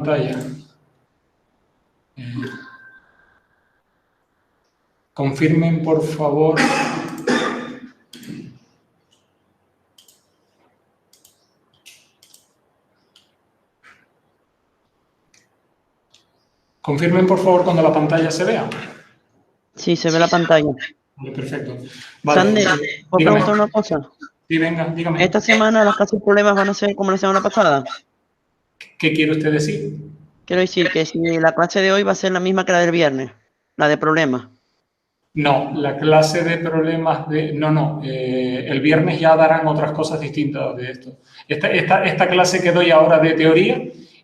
pantalla. Confirmen, por favor. Confirmen, por favor, cuando la pantalla se vea. Sí, se ve la pantalla. Vale, perfecto. Vale, Sandy, ¿puedo preguntar una cosa? Sí, venga, dígame. ¿Esta semana las clases problemas van a ser como la semana pasada? ¿Qué quiere usted decir? Quiero decir que si la clase de hoy va a ser la misma que la del viernes, la de problemas. No, la clase de problemas de... No, el viernes ya darán otras cosas distintas de esto. Esta clase que doy ahora de teoría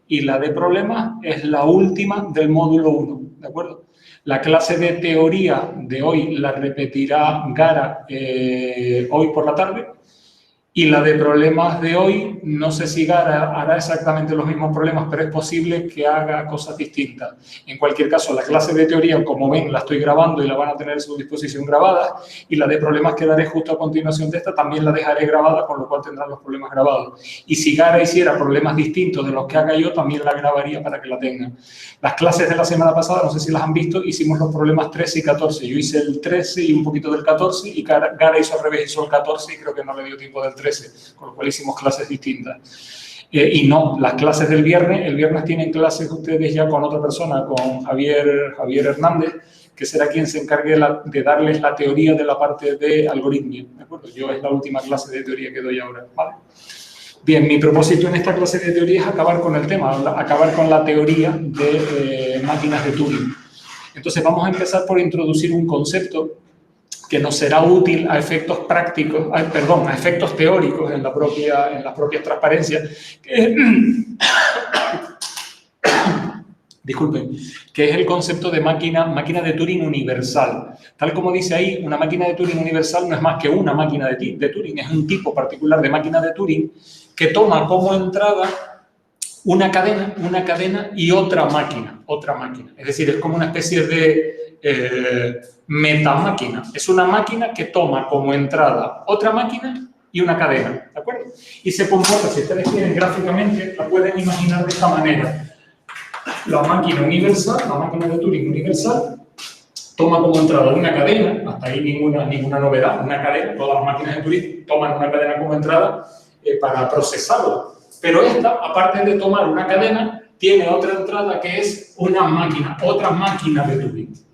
y la de problemas es la última del módulo 1, ¿de acuerdo? La clase de teoría de hoy la repetirá Gara hoy por la tarde. Y la de problemas de hoy, no sé si Gara hará exactamente los mismos problemas, pero es posible que haga cosas distintas. En cualquier caso, la clase de teoría, como ven, la estoy grabando y la van a tener a su disposición grabada. Y la de problemas que daré justo a continuación de esta, también la dejaré grabada, con lo cual tendrán los problemas grabados. Y si Gara hiciera problemas distintos de los que haga yo, también la grabaría para que la tengan. Las clases de la semana pasada, no sé si las han visto, hicimos los problemas 13 y 14. Yo hice el 13 y un poquito del 14, y Gara hizo al revés, hizo el 14 y creo que no le dio tiempo del 13. Con lo cual hicimos clases distintas. Y no, las clases del viernes, el viernes tienen clases ustedes ya con otra persona, con Javier Hernández, que será quien se encargue de darles la teoría de la parte de algoritmia, ¿de acuerdo? Yo es la última clase de teoría que doy ahora, ¿vale? Bien, mi propósito en esta clase de teoría es acabar con el tema, acabar con la teoría de máquinas de Turing. Entonces vamos a empezar por introducir un concepto que nos será útil a efectos prácticos, a efectos teóricos en las propias transparencias, disculpen, que es el concepto de máquina de Turing universal. Tal como dice ahí, una máquina de Turing universal no es más que una máquina de Turing, es un tipo particular de máquina de Turing que toma como entrada una cadena y otra máquina. Es decir, es como una especie de metamáquina. Es una máquina que toma como entrada otra máquina y una cadena, ¿de acuerdo? Y se comporta, si ustedes quieren gráficamente, la pueden imaginar de esta manera. La máquina universal, la máquina de Turing universal, toma como entrada una cadena, hasta ahí ninguna novedad, una cadena, todas las máquinas de Turing toman una cadena como entrada para procesarlo. Pero esta, aparte de tomar una cadena, tiene otra entrada que es una máquina, otra máquina de Turing.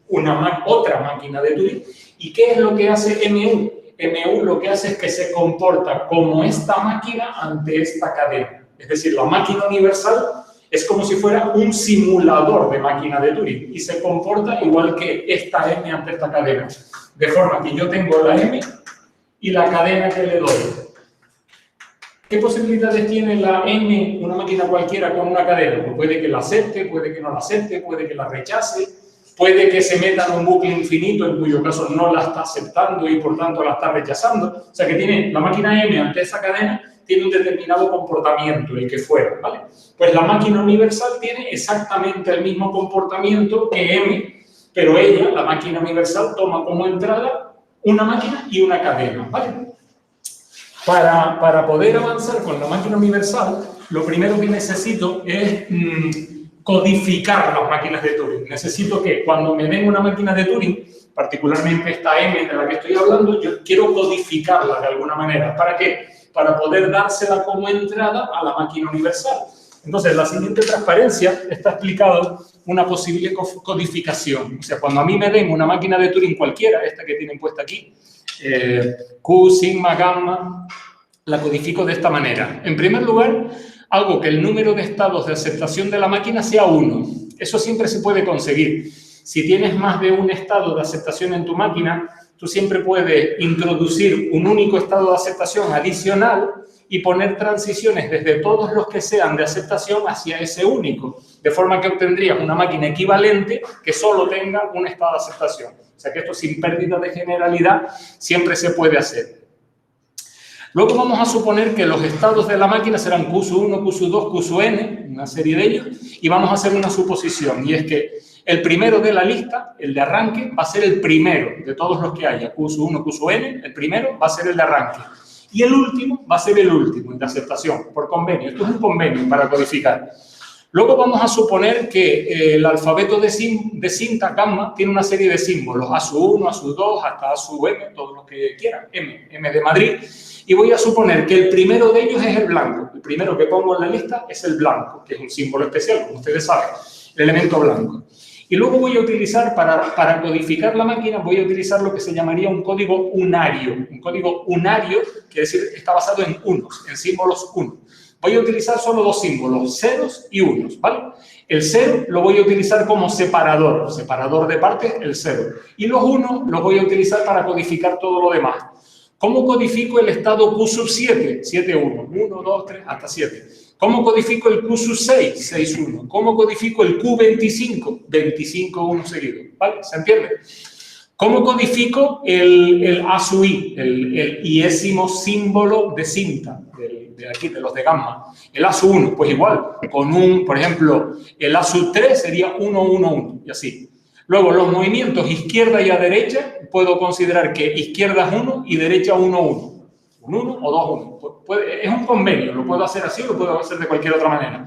Otra máquina de Turing. ¿Y qué es lo que hace MU? MU lo que hace es que se comporta como esta máquina ante esta cadena. Es decir, la máquina universal es como si fuera un simulador de máquina de Turing y se comporta igual que esta M ante esta cadena. De forma que yo tengo la M y la cadena que le doy. ¿Qué posibilidades tiene la M, una máquina cualquiera con una cadena? Pues puede que la acepte, puede que no la acepte, puede que la rechace, puede que se meta en un bucle infinito, en cuyo caso no la está aceptando y por tanto la está rechazando. O sea que tiene la máquina M ante esa cadena, tiene un determinado comportamiento, el que fuera, ¿vale? Pues la máquina universal tiene exactamente el mismo comportamiento que M, pero ella, la máquina universal, toma como entrada una máquina y una cadena, ¿vale? Para poder avanzar con la máquina universal, lo primero que necesito es codificar las máquinas de Turing. Necesito que cuando me den una máquina de Turing, particularmente esta M de la que estoy hablando, yo quiero codificarla de alguna manera. ¿Para qué? Para poder dársela como entrada a la máquina universal. Entonces, en la siguiente transparencia está explicado una posible codificación. O sea, cuando a mí me den una máquina de Turing cualquiera, esta que tienen puesta aquí, Q, sigma, gamma, la codifico de esta manera. En primer lugar, hago que el número de estados de aceptación de la máquina sea 1. Eso siempre se puede conseguir. Si tienes más de un estado de aceptación en tu máquina, tú siempre puedes introducir un único estado de aceptación adicional y poner transiciones desde todos los que sean de aceptación hacia ese único, de forma que obtendrías una máquina equivalente que solo tenga un estado de aceptación. O sea que esto sin pérdida de generalidad siempre se puede hacer. Luego vamos a suponer que los estados de la máquina serán Q1, Q2, Qn, una serie de ellos, y vamos a hacer una suposición, y es que el primero de la lista, el de arranque, va a ser el primero de todos los que haya, Q1, Qn, el primero va a ser el de arranque. Y el último va a ser el último, el de aceptación, por convenio. Esto es un convenio para codificar. Luego vamos a suponer que el alfabeto de cinta gamma tiene una serie de símbolos, A sub 1, A sub 2, hasta A sub M, todos los que quieran, M de Madrid, y voy a suponer que el primero de ellos es el blanco. El primero que pongo en la lista es el blanco, que es un símbolo especial, como ustedes saben, el elemento blanco. Y luego voy a utilizar, para codificar la máquina, voy a utilizar lo que se llamaría un código unario. Un código unario quiere decir que está basado en unos, en símbolos uno. Voy a utilizar solo dos símbolos, ceros y unos, ¿vale? El cero lo voy a utilizar como separador de partes, el cero. Y los unos los voy a utilizar para codificar todo lo demás. ¿Cómo codifico el estado Q sub 7? 7, 1, 1, 2, 3, hasta 7. ¿Cómo codifico el Q sub 6? 6, 1. ¿Cómo codifico el Q25? 25, 1 seguido. ¿Vale? ¿Se entiende? ¿Cómo codifico el A sub I? El iésimo símbolo de cinta, de aquí, de los de gamma. El A sub 1, pues igual, con un, por ejemplo, el A sub 3 sería 1, 1, 1, y así. Luego, los movimientos izquierda y a derecha, puedo considerar que izquierda es 1 y derecha 1, 1. Un 1 o 2, 1. Es un convenio, lo puedo hacer así o lo puedo hacer de cualquier otra manera.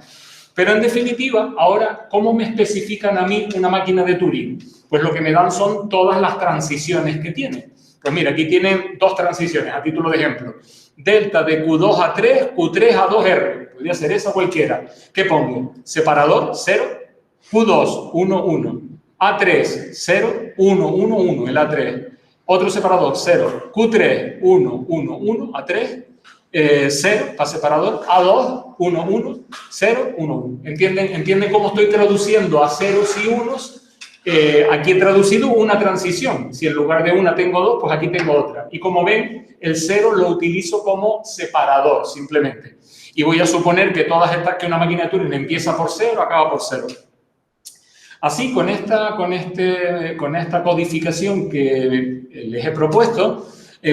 Pero en definitiva, ahora, ¿cómo me especifican a mí una máquina de Turing? Pues lo que me dan son todas las transiciones que tiene. Pues mira, aquí tienen dos transiciones, a título de ejemplo. Delta de Q2 a 3, Q3 a 2R. Podría ser esa cualquiera. ¿Qué pongo? Separador, 0, Q2, 1, 1. A3, 0, 1, 1, 1, el A3. Otro separador, 0, Q3, 1, 1, 1, A3, 0 para separador, A2, 1, 1, 0, 1, 1. ¿Entienden cómo estoy traduciendo a ceros y unos? Aquí he traducido una transición. Si en lugar de una tengo dos, pues aquí tengo otra. Y como ven, el 0 lo utilizo como separador, simplemente. Y voy a suponer que que una máquina de Turing empieza por 0, acaba por 0. Así, con esta codificación que les he propuesto,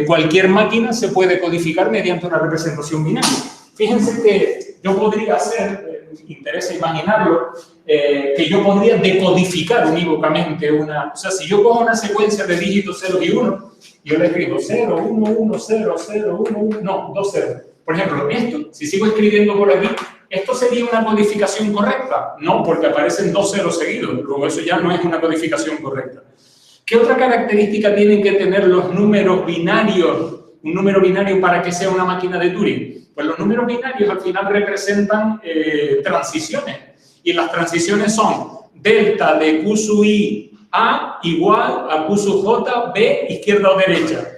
cualquier máquina se puede codificar mediante una representación binaria. Fíjense que yo podría hacer, me interesa imaginarlo, que yo podría decodificar unívocamente o sea, si yo cojo una secuencia de dígitos 0 y 1, yo le escribo 0, 1, 1, 0, 0, 1, 1, no, 2, 0. Por ejemplo, esto, si sigo escribiendo por aquí, ¿esto sería una codificación correcta? No, porque aparecen dos ceros seguidos. Luego eso ya no es una codificación correcta. ¿Qué otra característica tienen que tener los números binarios? Un número binario para que sea una máquina de Turing. Pues los números binarios al final representan transiciones. Y las transiciones son delta de Q sub I A igual a Q sub J B izquierda o derecha.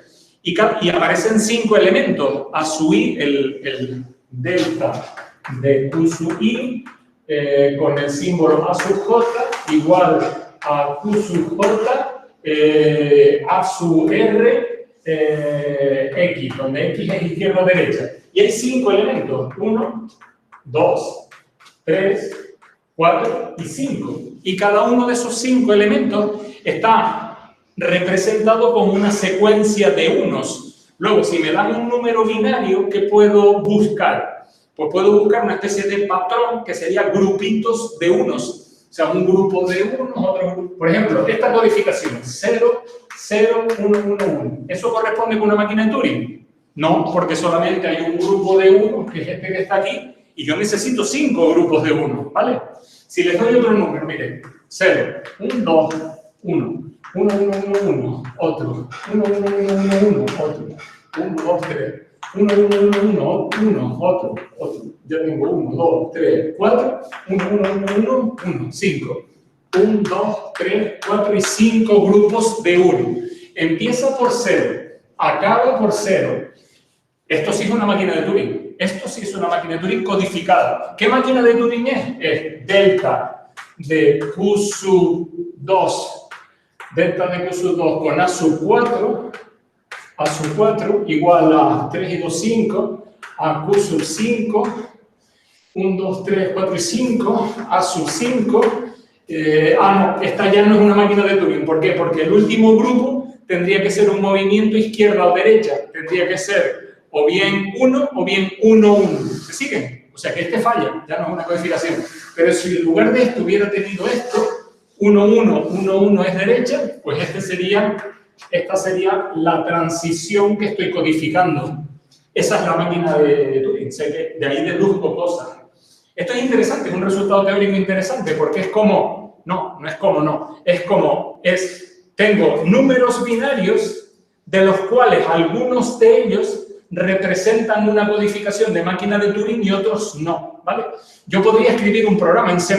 Y aparecen 5 elementos. A sub I, el delta de Q sub I con el símbolo A sub J igual a Q sub J A sub R X, donde X es izquierda o derecha. Y hay 5 elementos. 1, 2, 3, 4 y 5. Y cada uno de esos 5 elementos está representado como una secuencia de unos. Luego, si me dan un número binario, ¿qué puedo buscar? Pues puedo buscar una especie de patrón que sería grupitos de unos. O sea, un grupo de unos, otro grupo. Por ejemplo, esta codificación, 0, 0, 1, 1, 1. ¿Eso corresponde con una máquina de Turing? No, porque solamente hay un grupo de unos, que es este que está aquí, y yo necesito 5 grupos de unos, ¿vale? Si les doy otro número, miren, 0, 1, 2, 1, 1, 1, 1, 1, otro, 1, 1, 1, 1, 1, otro, 1, 2, 3, 1, 1, 1, 1, 1, otro, ya tengo 1, 2, 3, 4, 1, 1, 1, 1, 1, 5, 1, 2, 3, 4 y 5 grupos de 1. Empieza por 0, acaba por 0. Esto sí es una máquina de Turing. Esto sí es una máquina de Turing codificada. ¿Qué máquina de Turing es? Es delta de Q sub 2. Delta de Q sub 2 con A sub 4 igual a 3 y 2, 5, a Q sub 5, 1, 2, 3, 4 y 5, A sub 5. No, esta ya no es una máquina de Turing. ¿Por qué? Porque el último grupo tendría que ser un movimiento izquierda o derecha. Tendría que ser o bien 1 o bien 1, 1. ¿Se siguen? O sea que este falla, ya no es una codificación. Pero si en lugar de esto hubiera tenido esto, 1, 1, 1, 1 es derecha, pues esta sería la transición que estoy codificando. Esa es la máquina de Turing. O sea que de ahí deduzco cosas. Esto es interesante, es un resultado teórico interesante, porque es como, no es como no, es como, tengo números binarios de los cuales algunos de ellos representan una codificación de máquina de Turing y otros no, ¿vale? Yo podría escribir un programa en C++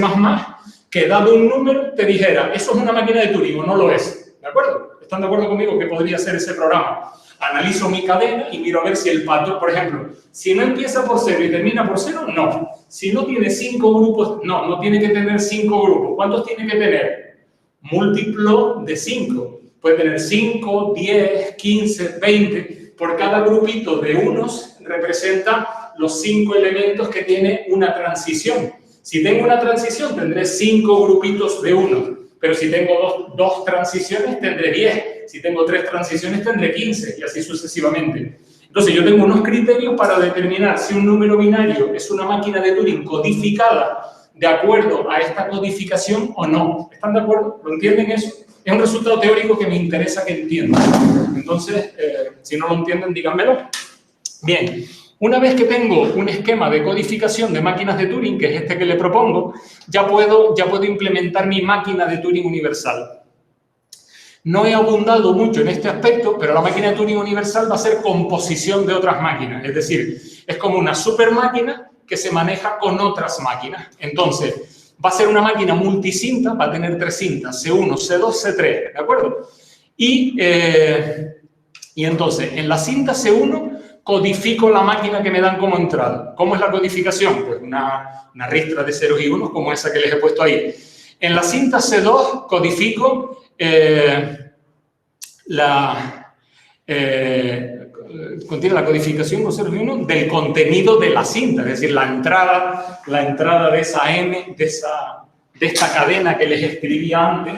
que, dado un número, te dijera, ¿eso es una máquina de Turing o no lo es? ¿De acuerdo? ¿Están de acuerdo conmigo que podría ser ese programa? Analizo mi cadena y miro a ver si el patrón, por ejemplo, si no empieza por 0 y termina por 0, no. Si no tiene 5 grupos, no tiene que tener 5 grupos. ¿Cuántos tiene que tener? Múltiplo de 5. Puede tener 5, 10, 15, 20. Por cada grupito de unos representa los 5 elementos que tiene una transición. Si tengo una transición, tendré 5 grupitos de 1. Pero si tengo dos transiciones, tendré 10. Si tengo 3 transiciones, tendré 15. Y así sucesivamente. Entonces, yo tengo unos criterios para determinar si un número binario es una máquina de Turing codificada de acuerdo a esta codificación o no. ¿Están de acuerdo? ¿Lo entienden eso? Es un resultado teórico que me interesa que entiendan. Entonces, si no lo entienden, díganmelo. Bien, una vez que tengo un esquema de codificación de máquinas de Turing, que es este que le propongo, ya puedo implementar mi máquina de Turing universal. No he abundado mucho en este aspecto, pero la máquina de Turing universal va a ser composición de otras máquinas. Es decir, es como una super máquina que se maneja con otras máquinas. Entonces, va a ser una máquina multicinta, va a tener 3 cintas, C1, C2, C3, ¿de acuerdo? Y entonces, en la cinta C1 codifico la máquina que me dan como entrada. ¿Cómo es la codificación? Pues una ristra de ceros y unos como esa que les he puesto ahí. En la cinta C2 codifico contiene la codificación con 0 y 1 del contenido de la cinta, es decir, la entrada de esa M, de esta cadena que les escribí antes,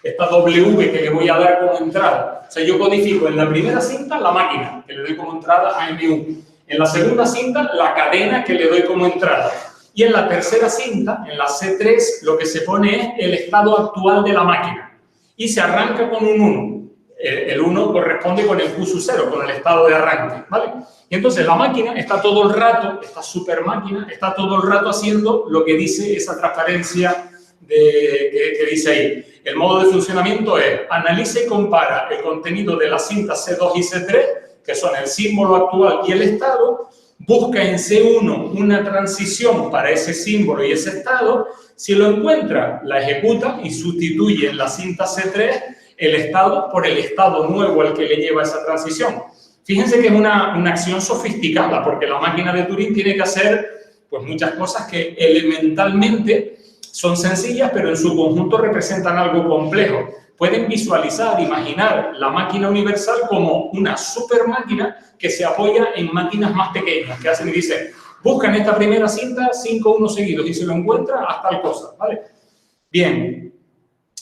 esta W que le voy a dar como entrada. O sea, yo codifico en la primera cinta la máquina, que le doy como entrada a M1. En la segunda cinta, la cadena que le doy como entrada. Y en la tercera cinta, en la C3, lo que se pone es el estado actual de la máquina. Y se arranca con un 1. El 1 corresponde con el Q sub 0, con el estado de arranque, ¿vale? Y entonces la máquina está todo el rato, esta super máquina, está todo el rato haciendo lo que dice esa transparencia que dice ahí. El modo de funcionamiento es, analiza y compara el contenido de las cintas C2 y C3, que son el símbolo actual y el estado, busca en C1 una transición para ese símbolo y ese estado, si lo encuentra, la ejecuta y sustituye en la cinta C3 el estado por el estado nuevo al que le lleva esa transición. Fíjense que es una acción sofisticada, porque la máquina de Turing tiene que hacer pues, muchas cosas que elementalmente son sencillas, pero en su conjunto representan algo complejo. Pueden visualizar, imaginar la máquina universal como una super máquina que se apoya en máquinas más pequeñas, que hacen y dicen, busca en esta primera cinta 5 unos seguidos y se lo encuentra a tal cosa, ¿vale? Bien.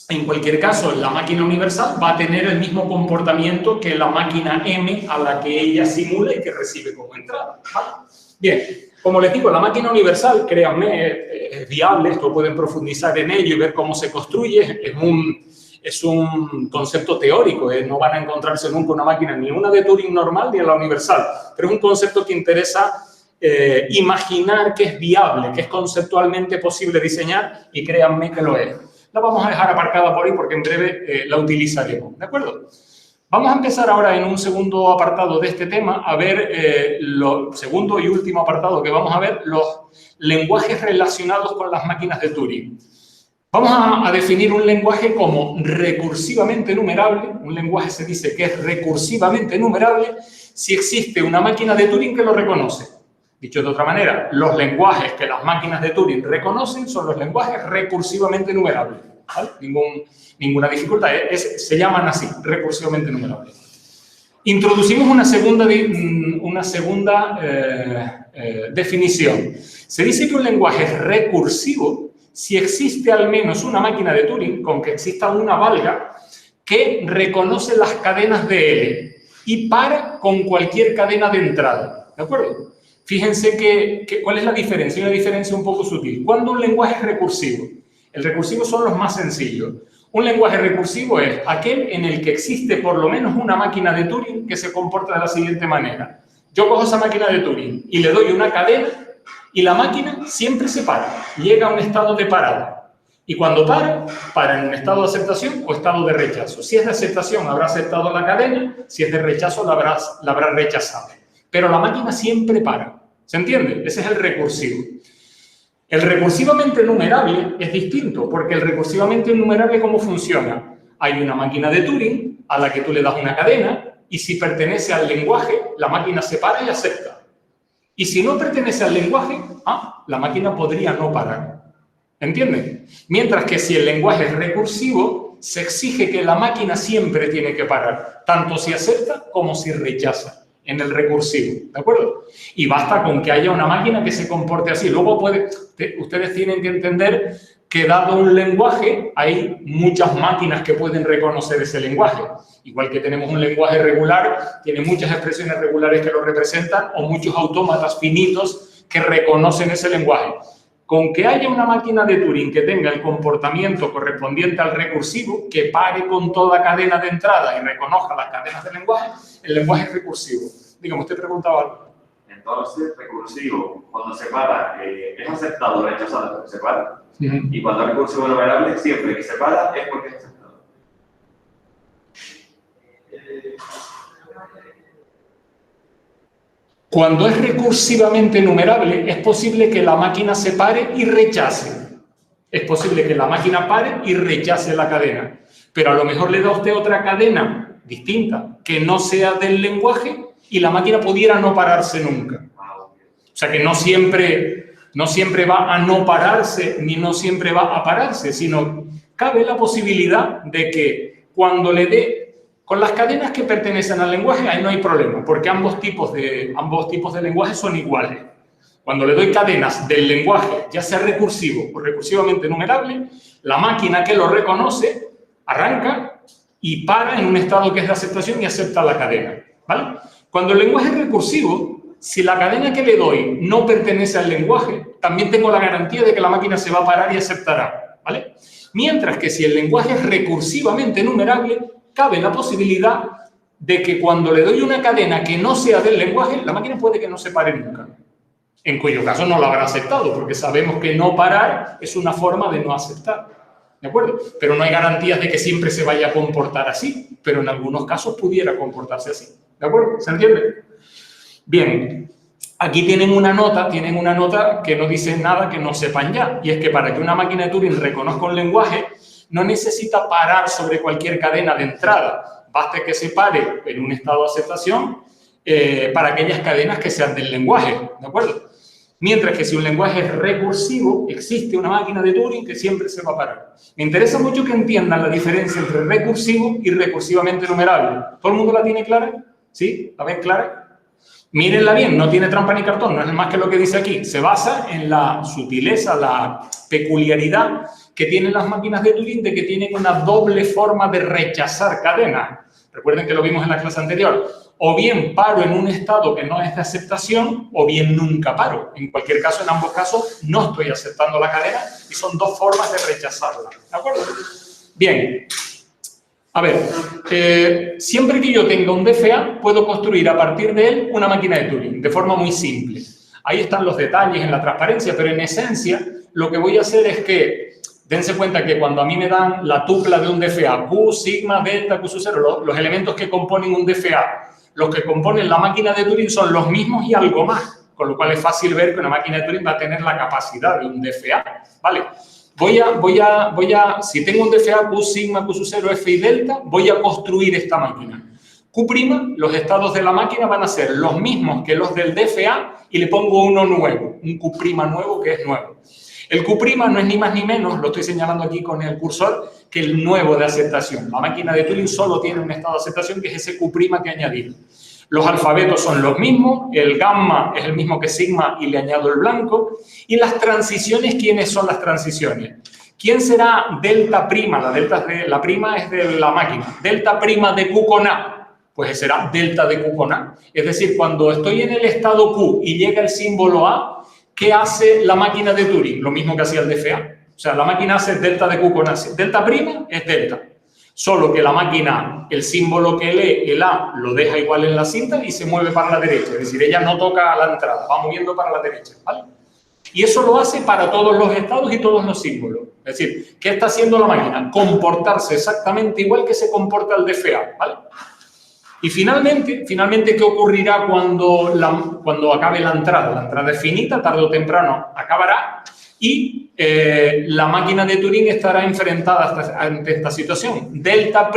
En cualquier caso, la máquina universal va a tener el mismo comportamiento que la máquina M a la que ella simula y que recibe como entrada, ¿vale? Bien, como les digo, la máquina universal, créanme, es viable, esto pueden profundizar en ello y ver cómo se construye, es un concepto teórico, no van a encontrarse nunca una máquina ni una de Turing normal ni en la universal, pero es un concepto que interesa imaginar que es viable, que es conceptualmente posible diseñar y créanme que lo es. La vamos a dejar aparcada por ahí porque en breve la utilizaremos, ¿de acuerdo? Vamos a empezar ahora en un segundo apartado de este tema a ver, segundo y último apartado que vamos a ver, los lenguajes relacionados con las máquinas de Turing. Vamos a definir un lenguaje como recursivamente numerable. Un lenguaje se dice que es recursivamente numerable si existe una máquina de Turing que lo reconoce. Dicho de otra manera, los lenguajes que las máquinas de Turing reconocen son los lenguajes recursivamente numerables, ¿vale? Ninguna dificultad, se llaman así, recursivamente numerables. Introducimos una segunda definición. Se dice que un lenguaje es recursivo si existe al menos una máquina de Turing, con que exista una valga, que reconoce las cadenas de L y para con cualquier cadena de entrada, ¿de acuerdo? Fíjense ¿cuál es la diferencia? Una diferencia un poco sutil. ¿Cuándo un lenguaje es recursivo? El recursivo son los más sencillos. Un lenguaje recursivo es aquel en el que existe por lo menos una máquina de Turing que se comporta de la siguiente manera. Yo cojo esa máquina de Turing y le doy una cadena Y la máquina siempre se para, llega a un estado de parada. Y cuando para en un estado de aceptación o estado de rechazo. Si es de aceptación, habrá aceptado la cadena, si es de rechazo, la habrá rechazado. Pero la máquina siempre para. ¿Se entiende? Ese es el recursivo. El recursivamente enumerable es distinto, porque el recursivamente enumerable, ¿cómo funciona? Hay una máquina de Turing a la que tú le das una cadena y si pertenece al lenguaje, la máquina se para y acepta. Y si no pertenece al lenguaje, la máquina podría no parar. ¿Entienden? Mientras que si el lenguaje es recursivo, se exige que la máquina siempre tiene que parar, tanto si acepta como si rechaza, en el recursivo, ¿de acuerdo? Y basta con que haya una máquina que se comporte así. Luego ustedes tienen que entender que dado un lenguaje, hay muchas máquinas que pueden reconocer ese lenguaje. Igual que tenemos un lenguaje regular, tiene muchas expresiones regulares que lo representan o muchos autómatas finitos que reconocen ese lenguaje. Con que haya una máquina de Turing que tenga el comportamiento correspondiente al recursivo, que pare con toda cadena de entrada y reconozca las cadenas del lenguaje, el lenguaje es recursivo. Dígame, usted preguntaba algo. Entonces, recursivo, cuando se para, es aceptado o rechazado porque se para. Y cuando es recursivo enumerable, siempre que se para es porque es aceptado. Cuando es recursivamente enumerable, es posible que la máquina se pare y rechace. Es posible que la máquina pare y rechace la cadena. Pero a lo mejor le da a usted otra cadena distinta, que no sea del lenguaje, y la máquina pudiera no pararse nunca. O sea que no siempre va a no pararse, ni no siempre va a pararse, sino cabe la posibilidad de que cuando le dé con las cadenas que pertenecen al lenguaje, ahí no hay problema, porque ambos tipos de lenguaje son iguales. Cuando le doy cadenas del lenguaje, ya sea recursivo o recursivamente enumerable, la máquina que lo reconoce arranca y para en un estado que es de aceptación y acepta la cadena, ¿vale? Cuando el lenguaje es recursivo, si la cadena que le doy no pertenece al lenguaje, también tengo la garantía de que la máquina se va a parar y aceptará, ¿vale? Mientras que si el lenguaje es recursivamente enumerable, cabe la posibilidad de que cuando le doy una cadena que no sea del lenguaje, la máquina puede que no se pare nunca. En cuyo caso no lo habrá aceptado, porque sabemos que no parar es una forma de no aceptar. ¿De acuerdo? Pero no hay garantías de que siempre se vaya a comportar así, pero en algunos casos pudiera comportarse así. ¿De acuerdo? ¿Se entiende? Bien, aquí tienen una nota que no dice nada que no sepan ya, y es que para que una máquina de Turing reconozca un lenguaje, no necesita parar sobre cualquier cadena de entrada. Basta que se pare en un estado de aceptación para aquellas cadenas que sean del lenguaje, ¿de acuerdo? Mientras que si un lenguaje es recursivo, existe una máquina de Turing que siempre se va a parar. Me interesa mucho que entiendan la diferencia entre recursivo y recursivamente enumerable. ¿Todo el mundo la tiene clara? ¿Sí? ¿La ven clara? Mírenla bien, no tiene trampa ni cartón, no es más que lo que dice aquí. Se basa en la sutileza, la peculiaridad que tienen las máquinas de Turing de que tienen una doble forma de rechazar cadenas. Recuerden que lo vimos en la clase anterior. O bien paro en un estado que no es de aceptación, o bien nunca paro. En cualquier caso, en ambos casos, no estoy aceptando la cadena y son dos formas de rechazarla. ¿De acuerdo? Bien. A ver, siempre que yo tenga un DFA, puedo construir a partir de él una máquina de Turing, de forma muy simple. Ahí están los detalles en la transparencia, pero en esencia, lo que voy a hacer es que dense cuenta que cuando a mí me dan la tupla de un DFA, Q, sigma, delta, Q sub 0, los elementos que componen un DFA, los que componen la máquina de Turing son los mismos y algo más, con lo cual es fácil ver que una máquina de Turing va a tener la capacidad de un DFA, ¿vale? Si tengo un DFA, Q, sigma, Q sub 0, F y delta, voy a construir esta máquina. Q', los estados de la máquina van a ser los mismos que los del DFA y le pongo uno nuevo, un Q' nuevo que es nuevo. El Q' no es ni más ni menos, lo estoy señalando aquí con el cursor, que el nuevo de aceptación. La máquina de Turing solo tiene un estado de aceptación que es ese Q' que he añadido. Los alfabetos son los mismos, el gamma es el mismo que sigma y le añado el blanco. Y las transiciones, ¿quiénes son las transiciones? ¿Quién será delta prima? La prima es de la máquina. Delta prima de Q con A, pues será delta de Q con A. Es decir, cuando estoy en el estado Q y llega el símbolo A, ¿qué hace la máquina de Turing? Lo mismo que hacía el DFA. O sea, la máquina hace delta de Q con A. Delta prima es delta. Solo que la máquina, el símbolo que lee, el A, lo deja igual en la cinta y se mueve para la derecha. Es decir, ella no toca a la entrada, va moviendo para la derecha, ¿vale? Y eso lo hace para todos los estados y todos los símbolos. Es decir, ¿qué está haciendo la máquina? Comportarse exactamente igual que se comporta el DFA, ¿vale? Y finalmente, ¿qué ocurrirá cuando acabe la entrada? La entrada es finita, tarde o temprano acabará y la máquina de Turing estará enfrentada ante esta situación. Delta'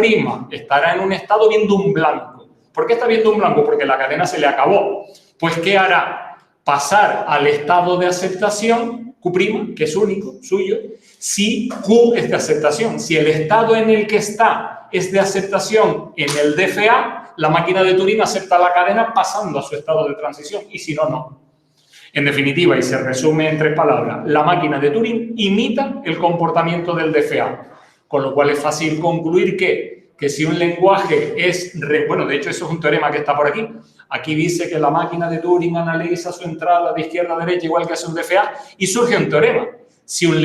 estará en un estado viendo un blanco. ¿Por qué está viendo un blanco? Porque la cadena se le acabó. Pues, ¿qué hará? Pasar al estado de aceptación, Q', que es único, suyo, si Q es de aceptación. Si el estado en el que está es de aceptación en el DFA, la máquina de Turing acepta la cadena pasando a su estado de transición, y si no, no. En definitiva, y se resume en 3 palabras, la máquina de Turing imita el comportamiento del DFA, con lo cual es fácil concluir que si un lenguaje es... Bueno, de hecho, eso es un teorema que está por aquí. Aquí dice que la máquina de Turing analiza su entrada de izquierda a derecha igual que hace un DFA, y surge un teorema. Si un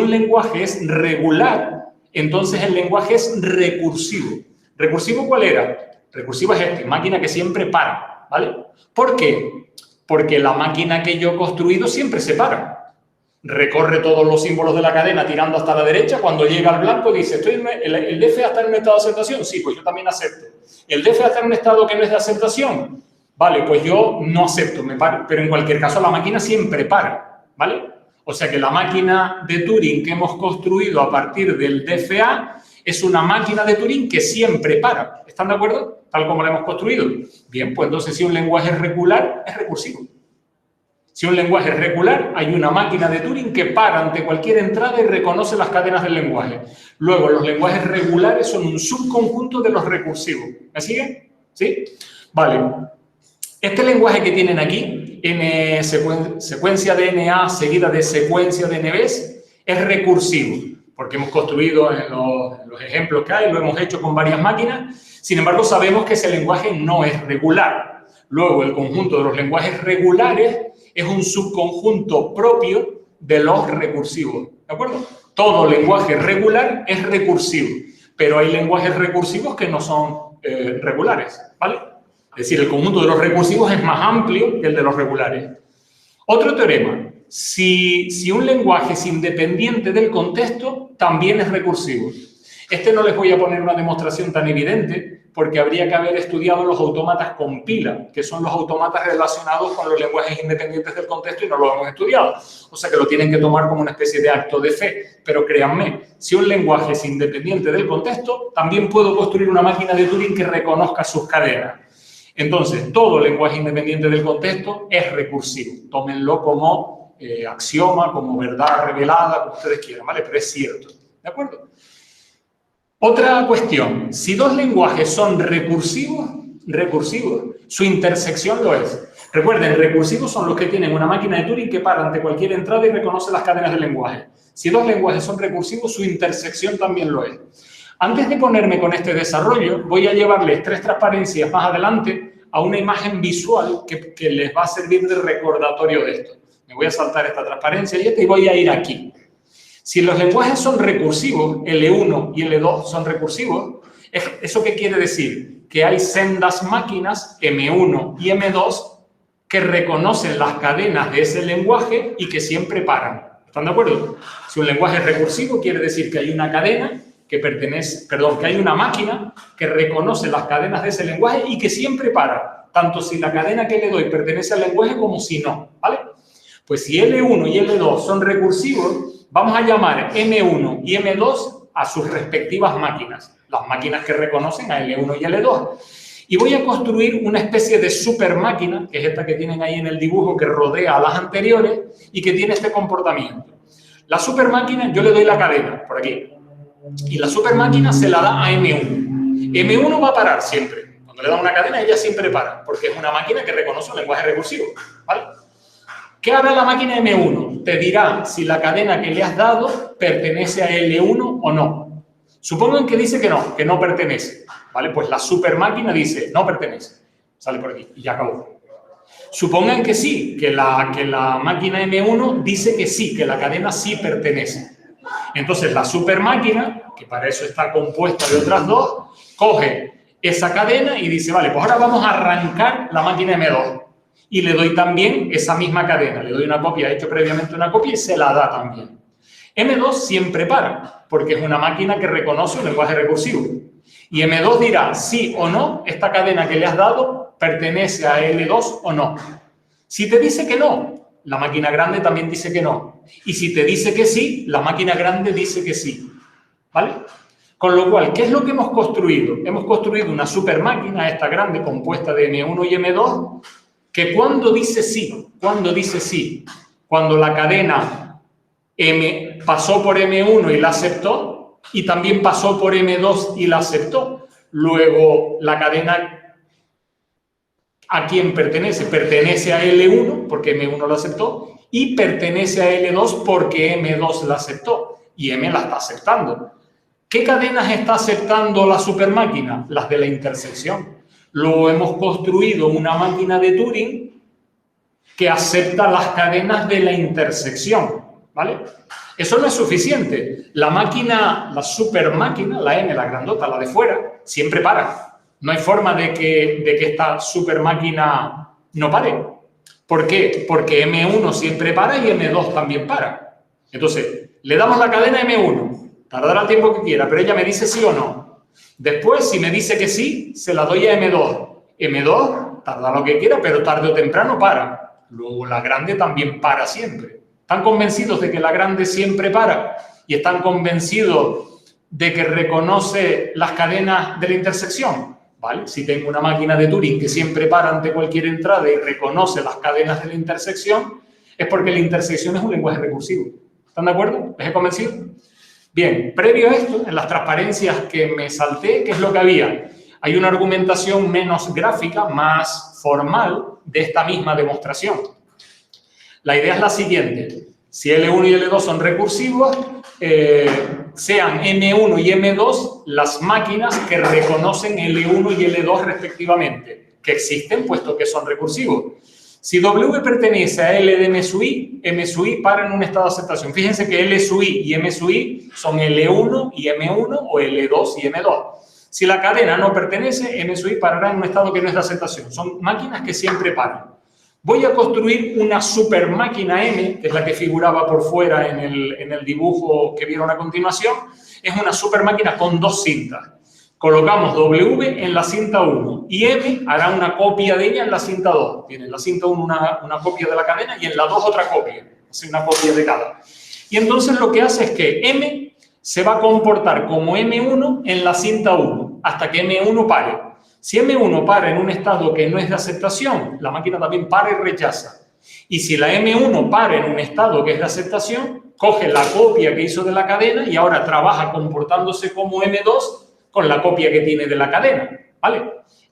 lenguaje es regular, entonces el lenguaje es recursivo. ¿Recursivo cuál era? Recursivo es máquina que siempre para, ¿vale? ¿Por qué? Porque la máquina que yo he construido siempre se para. Recorre todos los símbolos de la cadena tirando hasta la derecha. Cuando llega al blanco dice, ¿el DFA está en un estado de aceptación? Sí, pues yo también acepto. ¿El DFA está en un estado que no es de aceptación? Vale, pues yo no acepto, me paro. Pero en cualquier caso la máquina siempre para, ¿vale? O sea que la máquina de Turing que hemos construido a partir del DFA es una máquina de Turing que siempre para. ¿Están de acuerdo? Tal como la hemos construido. Bien, pues entonces si un lenguaje es regular, es recursivo. Si un lenguaje es regular, hay una máquina de Turing que para ante cualquier entrada y reconoce las cadenas del lenguaje. Luego, los lenguajes regulares son un subconjunto de los recursivos. ¿Me siguen? ¿Sí? Vale. Este lenguaje que tienen aquí, secuencia de NA seguida de secuencia de NBs, es recursivo, porque hemos construido en los ejemplos que hay, lo hemos hecho con varias máquinas. Sin embargo, sabemos que ese lenguaje no es regular. Luego, el conjunto de los lenguajes regulares es un subconjunto propio de los recursivos, ¿de acuerdo? Todo lenguaje regular es recursivo, pero hay lenguajes recursivos que no son regulares, ¿vale? Es decir, el conjunto de los recursivos es más amplio que el de los regulares. Otro teorema, si un lenguaje es independiente del contexto, también es recursivo. Este no les voy a poner una demostración tan evidente porque habría que haber estudiado los autómatas con pila, que son los autómatas relacionados con los lenguajes independientes del contexto y no lo hemos estudiado. O sea que lo tienen que tomar como una especie de acto de fe. Pero créanme, si un lenguaje es independiente del contexto, también puedo construir una máquina de Turing que reconozca sus cadenas. Entonces, todo lenguaje independiente del contexto es recursivo. Tómenlo como axioma, como verdad revelada, como ustedes quieran, ¿vale? Pero es cierto, ¿de acuerdo? Otra cuestión, si dos lenguajes son recursivos, su intersección lo es. Recuerden, recursivos son los que tienen una máquina de Turing que para ante cualquier entrada y reconoce las cadenas del lenguaje. Si dos lenguajes son recursivos, su intersección también lo es. Antes de ponerme con este desarrollo, voy a llevarles 3 transparencias más adelante a una imagen visual que les va a servir de recordatorio de esto. Me voy a saltar esta transparencia y voy a ir aquí. Si los lenguajes son recursivos, L1 y L2 son recursivos, ¿eso qué quiere decir? Que hay sendas máquinas, M1 y M2, que reconocen las cadenas de ese lenguaje y que siempre paran. ¿Están de acuerdo? Si un lenguaje es recursivo, quiere decir que hay una cadena que hay una máquina que reconoce las cadenas de ese lenguaje y que siempre para, tanto si la cadena que le doy pertenece al lenguaje como si no, ¿vale? Pues si L1 y L2 son recursivos, vamos a llamar M1 y M2 a sus respectivas máquinas, las máquinas que reconocen a L1 y L2. Y voy a construir una especie de super máquina, que es esta que tienen ahí en el dibujo, que rodea a las anteriores y que tiene este comportamiento. La super máquina, yo le doy la cadena, por aquí, y la super máquina se la da a M1. M1 va a parar siempre. Cuando le dan una cadena, ella siempre para, porque es una máquina que reconoce un lenguaje recursivo, ¿vale? ¿Qué hará la máquina M1? Te dirá si la cadena que le has dado pertenece a L1 o no. Supongan que dice que no pertenece, ¿vale? Pues la super máquina dice, no pertenece. Sale por aquí y ya acabó. Supongan que sí, que la máquina M1 dice que sí, que la cadena sí pertenece. Entonces la super máquina, que para eso está compuesta de otras dos, coge esa cadena y dice, vale, pues ahora vamos a arrancar la máquina M2. y le doy también esa misma cadena. Le doy una copia, he hecho previamente una copia y se la da también. M2 siempre para, porque es una máquina que reconoce un lenguaje recursivo. Y M2 dirá sí o no, esta cadena que le has dado pertenece a L2 o no. Si te dice que no, la máquina grande también dice que no. Y si te dice que sí, la máquina grande dice que sí. ¿Vale? Con lo cual, ¿qué es lo que hemos construido? Hemos construido una super máquina, esta grande, compuesta de M1 y M2, que cuando dice sí, cuando la cadena M pasó por M1 y la aceptó, y también pasó por M2 y la aceptó. Luego, la cadena, ¿a quién pertenece? Pertenece a L1, porque M1 la aceptó, y pertenece a L2 porque M2 la aceptó, y M la está aceptando. ¿Qué cadenas está aceptando la supermáquina? Las de la intersección. Luego hemos construido una máquina de Turing que acepta las cadenas de la intersección. ¿Vale? Eso no es suficiente. La máquina, la supermáquina, la M, la grandota, la de fuera, siempre para. No hay forma de que esta supermáquina no pare. ¿Por qué? Porque M1 siempre para y M2 también para. Entonces, le damos la cadena a M1. Tardará el tiempo que quiera, pero ella me dice sí o no. Después, si me dice que sí, se la doy a M2. M2 tarda lo que quiera, pero tarde o temprano para. Luego, la grande también para siempre. ¿Están convencidos de que la grande siempre para? ¿Y están convencidos de que reconoce las cadenas de la intersección? ¿Vale? Si tengo una máquina de Turing que siempre para ante cualquier entrada y reconoce las cadenas de la intersección, es porque la intersección es un lenguaje recursivo. ¿Están de acuerdo? ¿Les he convencido? Bien, previo a esto, en las transparencias que me salté, ¿qué es lo que había? Hay una argumentación menos gráfica, más formal de esta misma demostración. La idea es la siguiente. Si L1 y L2 son recursivos, sean M1 y M2 las máquinas que reconocen L1 y L2 respectivamente, que existen puesto que son recursivos. Si W pertenece a L de M sub I para en un estado de aceptación. Fíjense que L sub I y M sub I son L1 y M1 o L2 y M2. Si la cadena no pertenece, M sub I parará en un estado que no es de aceptación. Son máquinas que siempre paran. Voy a construir una super máquina M, que es la que figuraba por fuera en el dibujo que vieron a continuación. Es una super máquina con dos cintas. Colocamos W en la cinta 1 y M hará una copia de ella en la cinta 2. Tiene en la cinta 1 una copia de la cadena y en la 2 otra copia. Hace una copia de cada. Y entonces lo que hace es que M se va a comportar como M1 en la cinta 1 hasta que M1 pare. Si M1 para en un estado que no es de aceptación, la máquina también para y rechaza. Y si la M1 para en un estado que es de aceptación, coge la copia que hizo de la cadena y ahora trabaja comportándose como M2 con la copia que tiene de la cadena, ¿vale?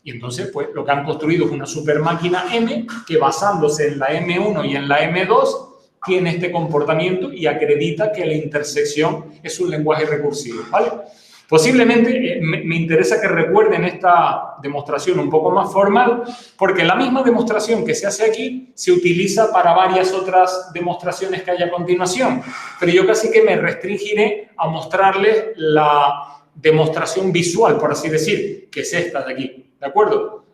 Y entonces, pues, lo que han construido es una super máquina M que basándose en la M1 y en la M2 tiene este comportamiento y acredita que la intersección es un lenguaje recursivo, ¿vale? Posiblemente me interesa que recuerden esta demostración un poco más formal, porque la misma demostración que se hace aquí se utiliza para varias otras demostraciones que hay a continuación. Pero yo casi que me restringiré a mostrarles la demostración visual, por así decir, que es esta de aquí, ¿de acuerdo?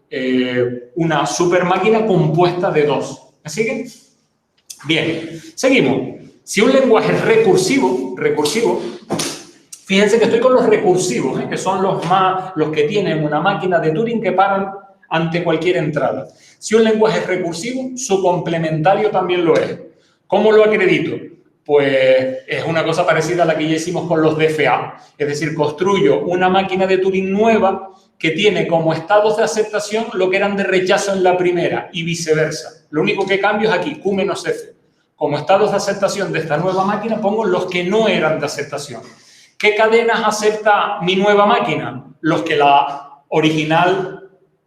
Una super máquina compuesta de dos. ¿Me siguen? Bien, seguimos. Si un lenguaje es recursivo, fíjense que estoy con los recursivos, que son los que tienen una máquina de Turing que paran ante cualquier entrada. Si un lenguaje es recursivo, su complementario también lo es. ¿Cómo lo acredito? Pues es una cosa parecida a la que ya hicimos con los DFA. Es decir, construyo una máquina de Turing nueva que tiene como estados de aceptación lo que eran de rechazo en la primera y viceversa. Lo único que cambio es aquí, Q menos F. Como estados de aceptación de esta nueva máquina pongo los que no eran de aceptación. ¿Qué cadenas acepta mi nueva máquina? Los que la original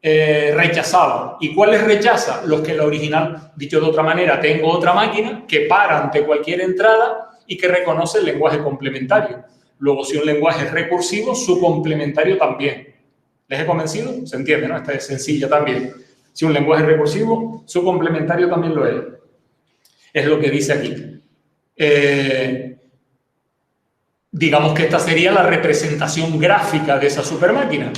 rechazaba. ¿Y cuáles rechaza? Los que la original, dicho de otra manera, tengo otra máquina que para ante cualquier entrada y que reconoce el lenguaje complementario. Luego, si un lenguaje es recursivo, su complementario también. ¿Les he convencido? ¿Se entiende, no? Esta es sencilla también. Si un lenguaje es recursivo, su complementario también lo es. Es lo que dice aquí. Digamos que esta sería la representación gráfica de esa supermáquina.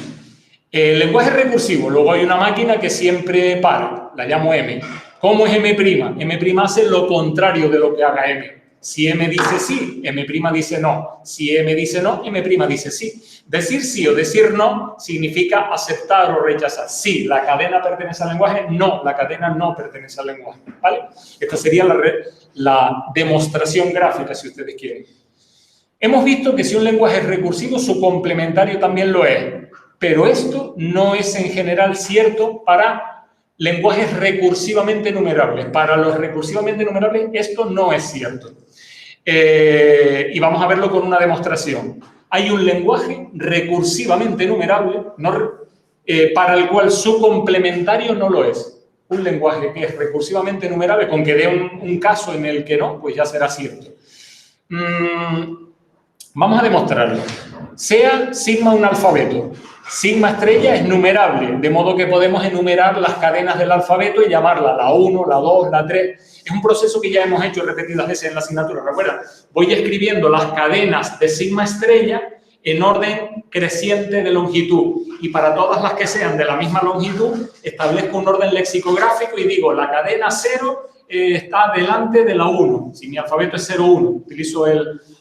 El lenguaje recursivo, luego hay una máquina que siempre para, la llamo M. ¿Cómo es M'? M' hace lo contrario de lo que haga M. Si M dice sí, M' dice no. Si M dice no, M' dice sí. Decir sí o decir no significa aceptar o rechazar. Sí, la cadena pertenece al lenguaje. No, la cadena no pertenece al lenguaje. ¿Vale? Esta sería la demostración gráfica, si ustedes quieren. Hemos visto que si un lenguaje es recursivo, su complementario también lo es. Pero esto no es en general cierto para lenguajes recursivamente numerables. Para los recursivamente numerables esto no es cierto. Y vamos a verlo con una demostración. Hay un lenguaje recursivamente numerable para el cual su complementario no lo es. Un lenguaje que es recursivamente numerable, con que dé un caso en el que no, pues ya será cierto. Vamos a demostrarlo. Sea sigma un alfabeto. Sigma estrella es numerable, de modo que podemos enumerar las cadenas del alfabeto y llamarla la 1, la 2, la 3. Es un proceso que ya hemos hecho repetidas veces en la asignatura. ¿Recuerda? Voy escribiendo las cadenas de sigma estrella en orden creciente de longitud. Y para todas las que sean de la misma longitud, establezco un orden lexicográfico y digo, la cadena 0 está delante de la 1. Si mi alfabeto es 0, 1, utilizo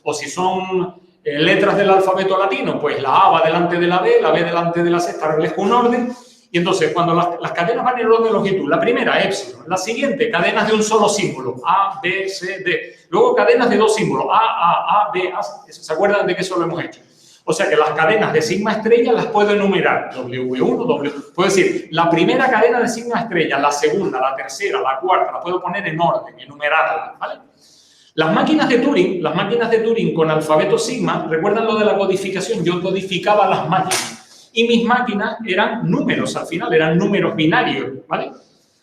o si son letras del alfabeto latino, pues la A va delante de la B delante de la C, establezco un orden. Y entonces, cuando las cadenas van en orden de longitud, la primera, épsilon, la siguiente, cadenas de un solo símbolo, A, B, C, D. Luego, cadenas de dos símbolos, A, B, A. ¿Se acuerdan de que eso lo hemos hecho? O sea que las cadenas de sigma estrella las puedo enumerar. W1, puedo decir, la primera cadena de sigma estrella, la segunda, la tercera, la cuarta, la puedo poner en orden, enumerarla, ¿vale? Las máquinas de Turing con alfabeto sigma, ¿recuerdan lo de la codificación? Yo codificaba las máquinas y mis máquinas eran números al final, eran números binarios, ¿vale?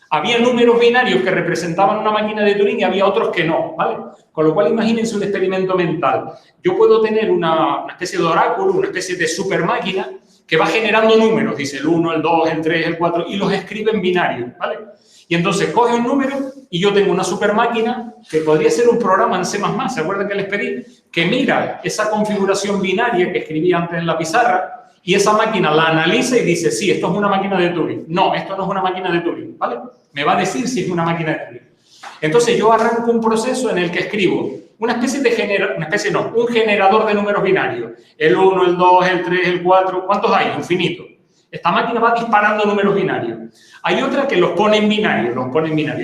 Había números binarios que representaban una máquina de Turing y había otros que no, ¿vale? Con lo cual, imagínense un experimento mental. Yo puedo tener una especie de oráculo, una especie de super máquina que va generando números, dice el 1, el 2, el 3, el 4, y los escribe en binario, ¿vale? Y entonces coge un número y yo tengo una super máquina que podría ser un programa en C++, ¿se acuerdan que les pedí? Que mira esa configuración binaria que escribí antes en la pizarra y esa máquina la analiza y dice, sí, esto es una máquina de Turing. No, esto no es una máquina de Turing, ¿vale? Me va a decir si es una máquina de Turing. Entonces yo arranco un proceso en el que escribo una especie de un generador de números binarios. El 1, el 2, el 3, el 4, ¿cuántos hay? Infinito. Esta máquina va disparando números binarios. Hay otra que los pone en binario,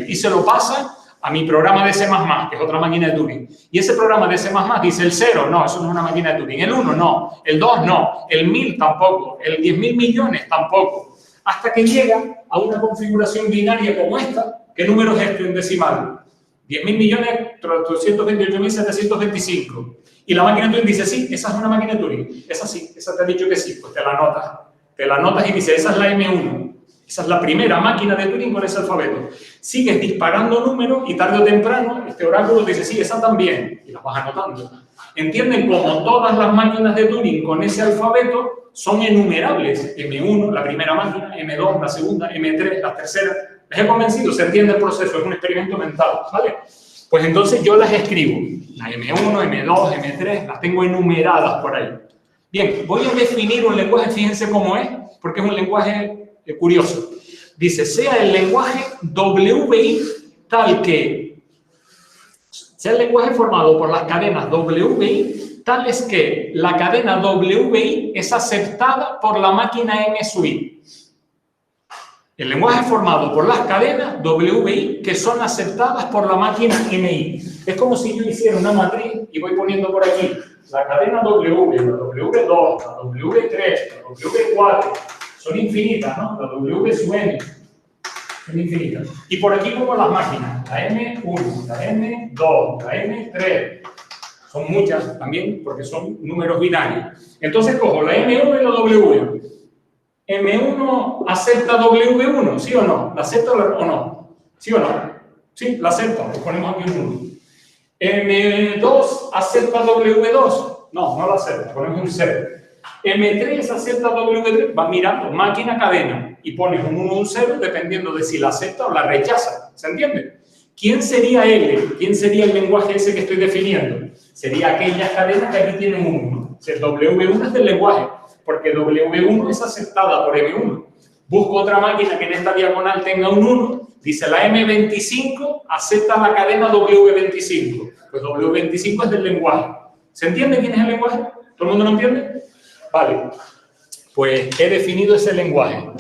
y se lo pasa a mi programa de C++, que es otra máquina de Turing. Y ese programa de C++ dice el 0, no, eso no es una máquina de Turing. El 1, no. El 2, no. El 1000, tampoco. El 10.000 millones, tampoco. Hasta que llega a una configuración binaria como esta. ¿Qué número es este en decimal? 10.000 millones, 328.725. Y la máquina de Turing dice, sí, esa es una máquina de Turing. Esa sí, esa te ha dicho que sí, pues te la anotas. Te la anotas y dice, esa es la M1. Esa es la primera máquina de Turing con ese alfabeto. Sigues disparando números y tarde o temprano este oráculo dice, sí, esa también. Y las vas anotando. ¿Entienden cómo todas las máquinas de Turing con ese alfabeto son enumerables? M1, la primera máquina, M2, la segunda, M3, la tercera. ¿Les he convencido? ¿Se entiende el proceso? Es un experimento mental, ¿vale? Pues entonces yo las escribo. La M1, M2, M3, las tengo enumeradas por ahí. Bien, voy a definir un lenguaje, fíjense cómo es, porque es un lenguaje curioso. Dice, sea el lenguaje WI tal que, sea el lenguaje formado por las cadenas WI tales que la cadena WI es aceptada por la máquina M sub i. El lenguaje formado por las cadenas WI que son aceptadas por la máquina MI. Es como si yo hiciera una matriz y voy poniendo por aquí la cadena W, la W2, la W3, la W4, son infinitas, ¿no? La W sub n son infinitas. Y por aquí pongo las máquinas, la M1, la M2, la M3. Son muchas también porque son números binarios. Entonces cojo la M1 y la W1. ¿M1 acepta W1? ¿Sí o no? ¿La acepta o no? ¿Sí o no? Sí, la acepta. Le ponemos aquí un 1. ¿M2 acepta W2? No, no la acepta. Ponemos un 0. ¿M3 acepta W3? Va mirando máquina, cadena. Y pones un 1 o un 0 dependiendo de si la acepta o la rechaza. ¿Se entiende? ¿Quién sería L? ¿Quién sería el lenguaje ese que estoy definiendo? Sería aquellas cadenas que aquí tienen un 1. O sea, W1 es del lenguaje, porque W1 es aceptada por M1. Busco otra máquina que en esta diagonal tenga un 1 Dice la M25 acepta la cadena W25. Pues W25 es del lenguaje. ¿Se entiende quién es el lenguaje? ¿Todo el mundo lo entiende? Vale. Pues he definido ese lenguaje.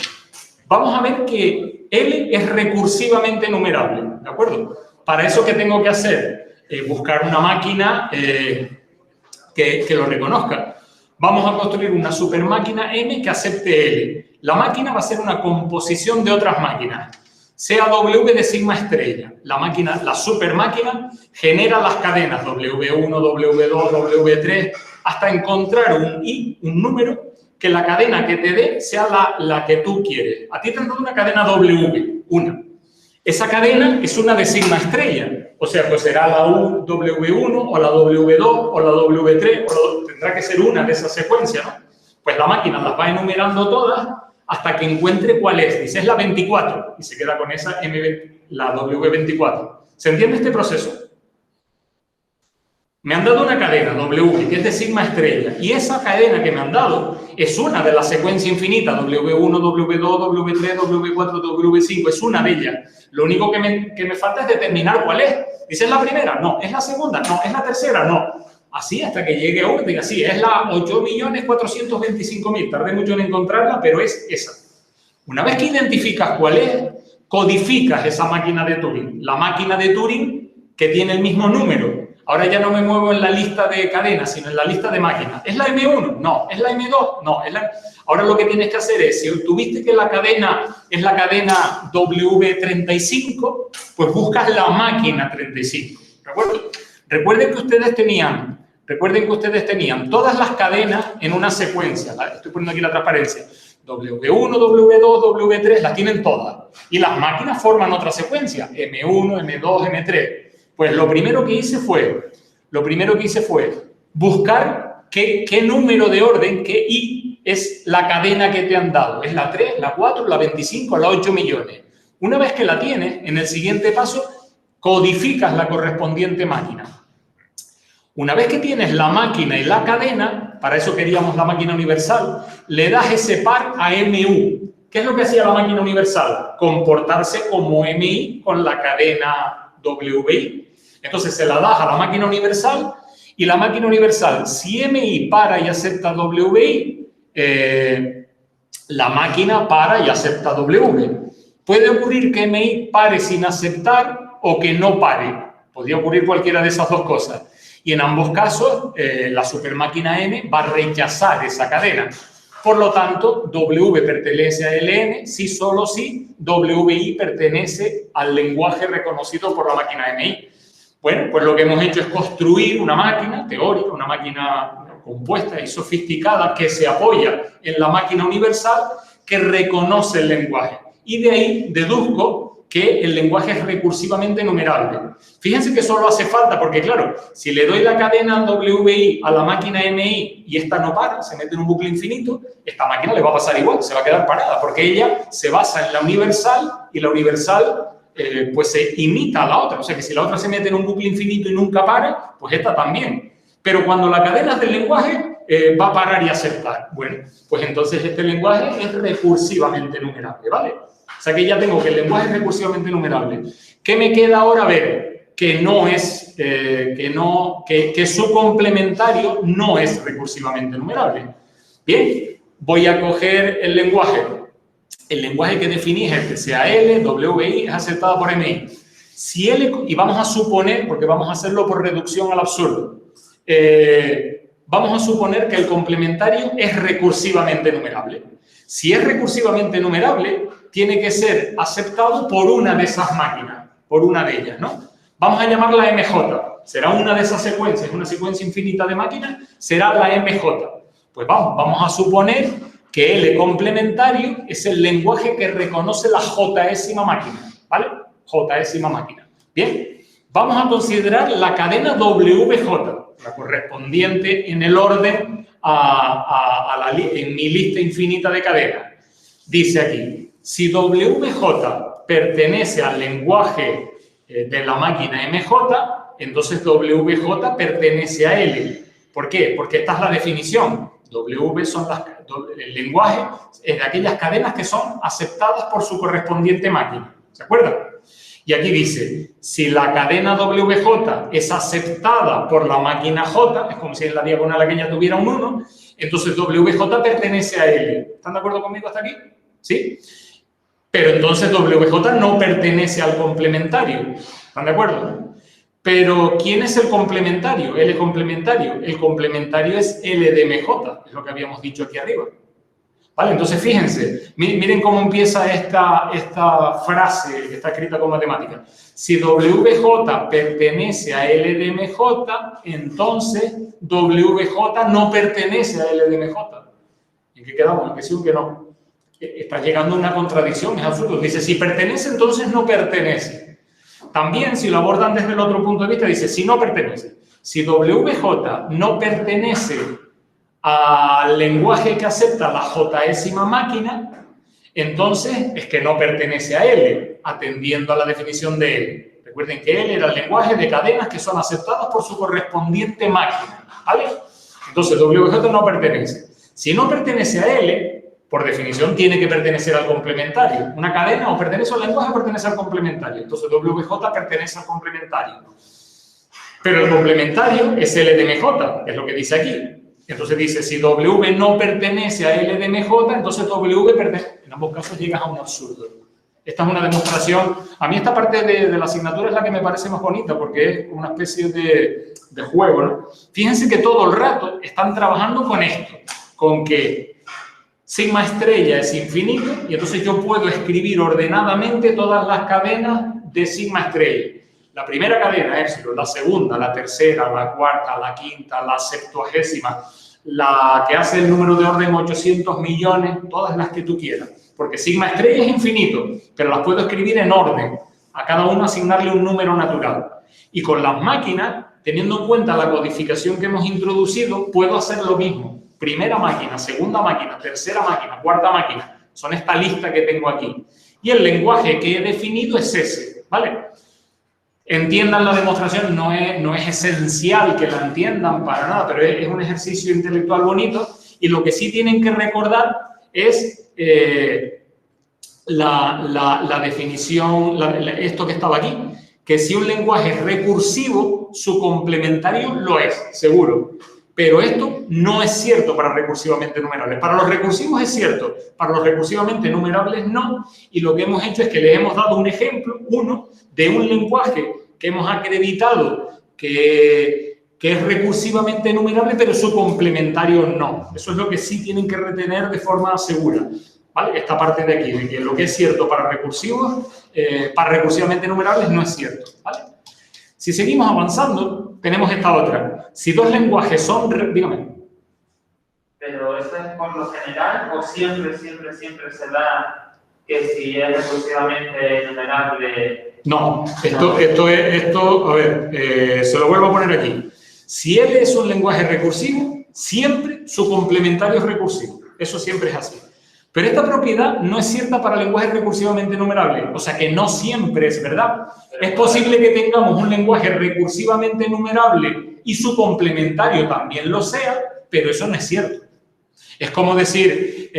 Vamos a ver que L es recursivamente numerable, ¿de acuerdo? Para eso, ¿qué tengo que hacer? Buscar una máquina que lo reconozca. Vamos a construir una supermáquina M que acepte L. La máquina va a ser una composición de otras máquinas, sea W de sigma estrella. La supermáquina genera las cadenas W1, W2, W3, hasta encontrar un número que la cadena que te dé sea la que tú quieres. A ti te han dado una cadena W, una. Esa cadena es una de sigma estrella. O sea, pues será la W1 o la W2 o la W3, tendrá que ser una de esas secuencias, ¿no? Pues la máquina las va enumerando todas hasta que encuentre cuál es. Dice, es la 24 y se queda con esa la W24. ¿Se entiende este proceso? Me han dado una cadena W que es de sigma estrella y esa cadena que me han dado es una de la secuencia infinita W1, W2, W3, W4, W5, es una de ellas. Lo único que me falta es determinar cuál es. ¿Dice es la primera? No. ¿Es la segunda? No. ¿Es la tercera? No. Así hasta que llegue a uno y diga, sí, es la 8.425.000. Tardé mucho en encontrarla, pero es esa. Una vez que identificas cuál es, codificas esa máquina de Turing. La máquina de Turing que tiene el mismo número. Ahora ya no me muevo en la lista de cadenas, sino en la lista de máquinas. ¿Es la M1? No. ¿Es la M2? No. Ahora lo que tienes que hacer es, si tuviste que la cadena es la cadena W35, pues buscas la máquina 35. ¿De acuerdo? Recuerden que ustedes tenían todas las cadenas en una secuencia. Estoy poniendo aquí la transparencia. W1, W2, W3, las tienen todas. Y las máquinas forman otra secuencia. M1, M2, M3. Pues lo primero que hice fue buscar qué número de orden, qué I es la cadena que te han dado. ¿Es la 3, la 4, la 25, la 8 millones? Una vez que la tienes, en el siguiente paso, codificas la correspondiente máquina. Una vez que tienes la máquina y la cadena, para eso queríamos la máquina universal, le das ese par a MU. ¿Qué es lo que hacía la máquina universal? Comportarse como MI con la cadena WI. Entonces se la das a la máquina universal y la máquina universal, si MI para y acepta WI, la máquina para y acepta W. Puede ocurrir que MI pare sin aceptar o que no pare. Podría ocurrir cualquiera de esas dos cosas. Y en ambos casos, la supermáquina N va a rechazar esa cadena. Por lo tanto, W pertenece a LN si solo si WI pertenece al lenguaje reconocido por la máquina MI. Bueno, pues lo que hemos hecho es construir una máquina teórica, una máquina compuesta y sofisticada que se apoya en la máquina universal que reconoce el lenguaje. Y de ahí deduzco que el lenguaje es recursivamente numerable. Fíjense que solo hace falta, porque claro, si le doy la cadena WI a la máquina MI y esta no para, se mete en un bucle infinito, esta máquina le va a pasar igual, se va a quedar parada, porque ella se basa en la universal y la universal pues se imita a la otra. O sea que si la otra se mete en un bucle infinito y nunca para, pues esta también. Pero cuando la cadena es del lenguaje, va a parar y aceptar. Bueno, pues entonces este lenguaje es recursivamente numerable, ¿vale? O sea que ya tengo que el lenguaje es recursivamente numerable. ¿Qué me queda ahora ver? Que no es, que su complementario no es recursivamente numerable. Bien, voy a coger el lenguaje. El lenguaje que definí es este, sea L, WI, es aceptada por MI. Si L, y vamos a suponer, porque vamos a hacerlo por reducción al absurdo, vamos a suponer que el complementario es recursivamente numerable. Si es recursivamente numerable, tiene que ser aceptado por una de esas máquinas, por una de ellas, ¿no? Vamos a llamarla MJ. Será una de esas secuencias, una secuencia infinita de máquinas, será la MJ. Pues vamos a suponer que L complementario es el lenguaje que reconoce la Jésima máquina, ¿vale? Jésima máquina. Bien, vamos a considerar la cadena WJ, la correspondiente en el orden en mi lista infinita de cadenas. Dice aquí, si WJ pertenece al lenguaje de la máquina MJ, entonces WJ pertenece a L. ¿Por qué? Porque esta es la definición. W son el lenguaje es de aquellas cadenas que son aceptadas por su correspondiente máquina. ¿Se acuerdan? Y aquí dice, si la cadena WJ es aceptada por la máquina J, es como si en la diagonal aquella tuviera un 1, entonces WJ pertenece a L. ¿Están de acuerdo conmigo hasta aquí? ¿Sí? Pero entonces WJ no pertenece al complementario. ¿Están de acuerdo? Pero ¿quién es el complementario? L complementario. El complementario es L de MJ, es lo que habíamos dicho aquí arriba. ¿Vale? Entonces, fíjense, miren cómo empieza esta frase que está escrita con matemáticas. Si WJ pertenece a L de MJ, entonces WJ no pertenece a L de MJ. ¿En qué quedamos? ¿En que sí o que no? Está llegando una contradicción, es absurdo. Dice, si pertenece, entonces no pertenece. También, si lo abordan desde el otro punto de vista, dice, si no pertenece. Si WJ no pertenece al lenguaje que acepta la jésima máquina, entonces es que no pertenece a L, atendiendo a la definición de L. Recuerden que L era el lenguaje de cadenas que son aceptadas por su correspondiente máquina, ¿vale? Entonces WJ no pertenece. Si no pertenece a L, por definición tiene que pertenecer al complementario. Una cadena o pertenece al lenguaje o pertenece al complementario. Entonces WJ pertenece al complementario. Pero el complementario es L de MJ, es lo que dice aquí. Entonces dice, si W no pertenece a L de MJ, entonces W pertenece... En ambos casos llegas a un absurdo. Esta es una demostración... A mí esta parte de la asignatura es la que me parece más bonita, porque es una especie de juego, ¿no? Fíjense que todo el rato están trabajando con esto, con que sigma estrella es infinito, y entonces yo puedo escribir ordenadamente todas las cadenas de sigma estrella. La primera cadena, épsilon, la segunda, la tercera, la cuarta, la quinta, la septuagésima, la que hace el número de orden 800 millones, todas las que tú quieras. Porque sigma estrella es infinito, pero las puedo escribir en orden, a cada uno asignarle un número natural. Y con las máquinas, teniendo en cuenta la codificación que hemos introducido, puedo hacer lo mismo. Primera máquina, segunda máquina, tercera máquina, cuarta máquina. Son esta lista que tengo aquí. Y el lenguaje que he definido es ese, ¿vale? Entiendan la demostración, no es esencial que la entiendan para nada, pero es un ejercicio intelectual bonito, y lo que sí tienen que recordar es la definición, esto que estaba aquí, que si un lenguaje es recursivo, su complementario lo es, seguro. Pero esto no es cierto para recursivamente numerables. Para los recursivos es cierto, para los recursivamente numerables no. Y lo que hemos hecho es que les hemos dado un ejemplo, uno, de un lenguaje que hemos acreditado que es recursivamente numerable, pero su complementario no. Eso es lo que sí tienen que retener de forma segura, ¿vale? Esta parte de aquí, de que lo que es cierto para recursivos, para recursivamente numerables no es cierto, ¿vale? Si seguimos avanzando, tenemos esta otra. Si dos lenguajes son... Dígame. ¿Pero esto es por lo general o siempre se da que si es recursivamente numerable? No, esto, a ver, se lo vuelvo a poner aquí. Si L es un lenguaje recursivo, siempre su complementario es recursivo. Eso siempre es así. Pero esta propiedad no es cierta para lenguajes recursivamente numerables. O sea que no siempre es verdad. Es posible que tengamos un lenguaje recursivamente numerable y su complementario también lo sea, pero eso no es cierto. Es como decir,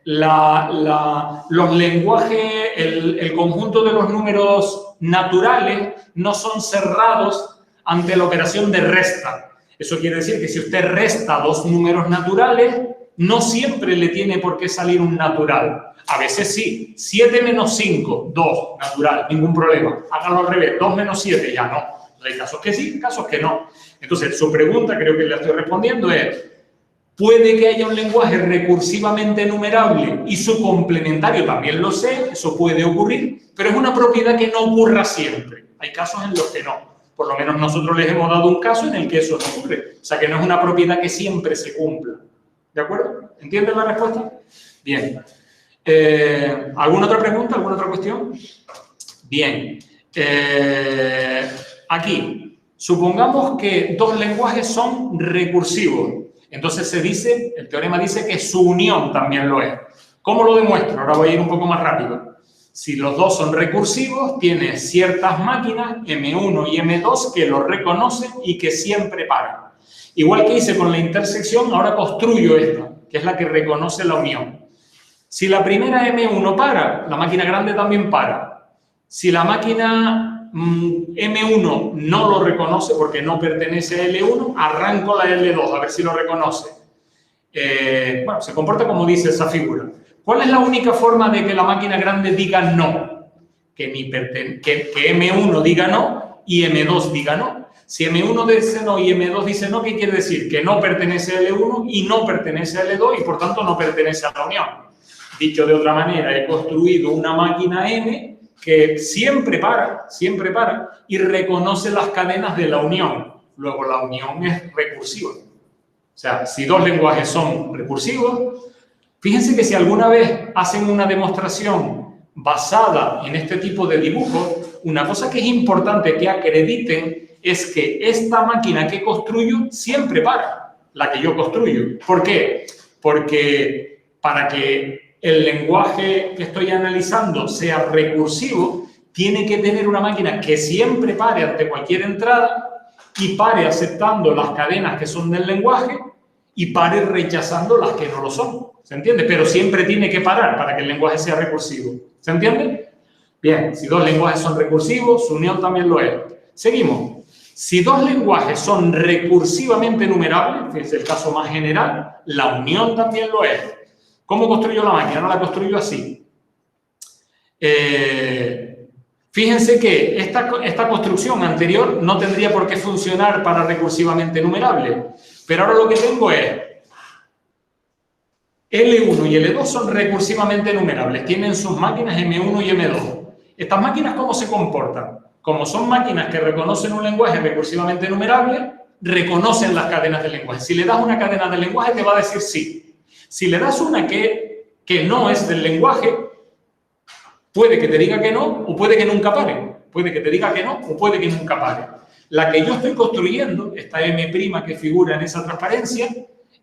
los lenguajes, el conjunto de los números naturales no son cerrados ante la operación de resta. Eso quiere decir que si usted resta dos números naturales, no siempre le tiene por qué salir un natural. A veces sí. 7 menos 5, 2, natural, ningún problema. Hágalo al revés, 2 menos 7, ya no. Hay casos que sí, casos que no. Entonces, su pregunta, creo que le estoy respondiendo, es: puede que haya un lenguaje recursivamente numerable y su complementario también lo sea, eso puede ocurrir, pero es una propiedad que no ocurra siempre. Hay casos en los que no. Por lo menos nosotros les hemos dado un caso en el que eso no ocurre. O sea, que no es una propiedad que siempre se cumpla. ¿De acuerdo? ¿Entienden la respuesta? Bien. ¿Alguna otra pregunta? ¿Alguna otra cuestión? Bien. Aquí, supongamos que dos lenguajes son recursivos. Entonces se dice, el teorema dice que su unión también lo es. ¿Cómo lo demuestro? Ahora voy a ir un poco más rápido. Si los dos son recursivos, tiene ciertas máquinas, M1 y M2, que lo reconocen y que siempre paran. Igual que hice con la intersección, ahora construyo esta, que es la que reconoce la unión. Si la primera M1 para, la máquina grande también para. Si la máquina M1 no lo reconoce porque no pertenece a L1, arranco la L2 a ver si lo reconoce. Bueno, se comporta como dice esa figura. ¿Cuál es la única forma de que la máquina grande diga no? Que M1 diga no y M2 diga no. Si M1 dice no y M2 dice no, ¿qué quiere decir? Que no pertenece a L1 y no pertenece a L2 y por tanto no pertenece a la unión. Dicho de otra manera, he construido una máquina M que siempre para y reconoce las cadenas de la unión. Luego la unión es recursiva. O sea, si dos lenguajes son recursivos, fíjense que si alguna vez hacen una demostración basada en este tipo de dibujos, una cosa que es importante que acrediten es que esta máquina que construyo siempre para, la que yo construyo. ¿Por qué? Porque para que el lenguaje que estoy analizando sea recursivo, tiene que tener una máquina que siempre pare ante cualquier entrada y pare aceptando las cadenas que son del lenguaje y pare rechazando las que no lo son. ¿Se entiende? Pero siempre tiene que parar para que el lenguaje sea recursivo. ¿Se entiende? Bien, si dos lenguajes son recursivos, su unión también lo es. Seguimos. Si dos lenguajes son recursivamente numerables, que es el caso más general, la unión también lo es. ¿Cómo construyo la máquina? No la construyo así. Fíjense que esta construcción anterior no tendría por qué funcionar para recursivamente numerable. Pero ahora lo que tengo es L1 y L2 son recursivamente numerables. Tienen sus máquinas M1 y M2. ¿Estas máquinas cómo se comportan? Como son máquinas que reconocen un lenguaje recursivamente numerable, reconocen las cadenas del lenguaje. Si le das una cadena del lenguaje, te va a decir sí. Si le das una que no es del lenguaje, puede que te diga que no o puede que nunca pare. Puede que te diga que no o puede que nunca pare. La que yo estoy construyendo, esta M' que figura en esa transparencia,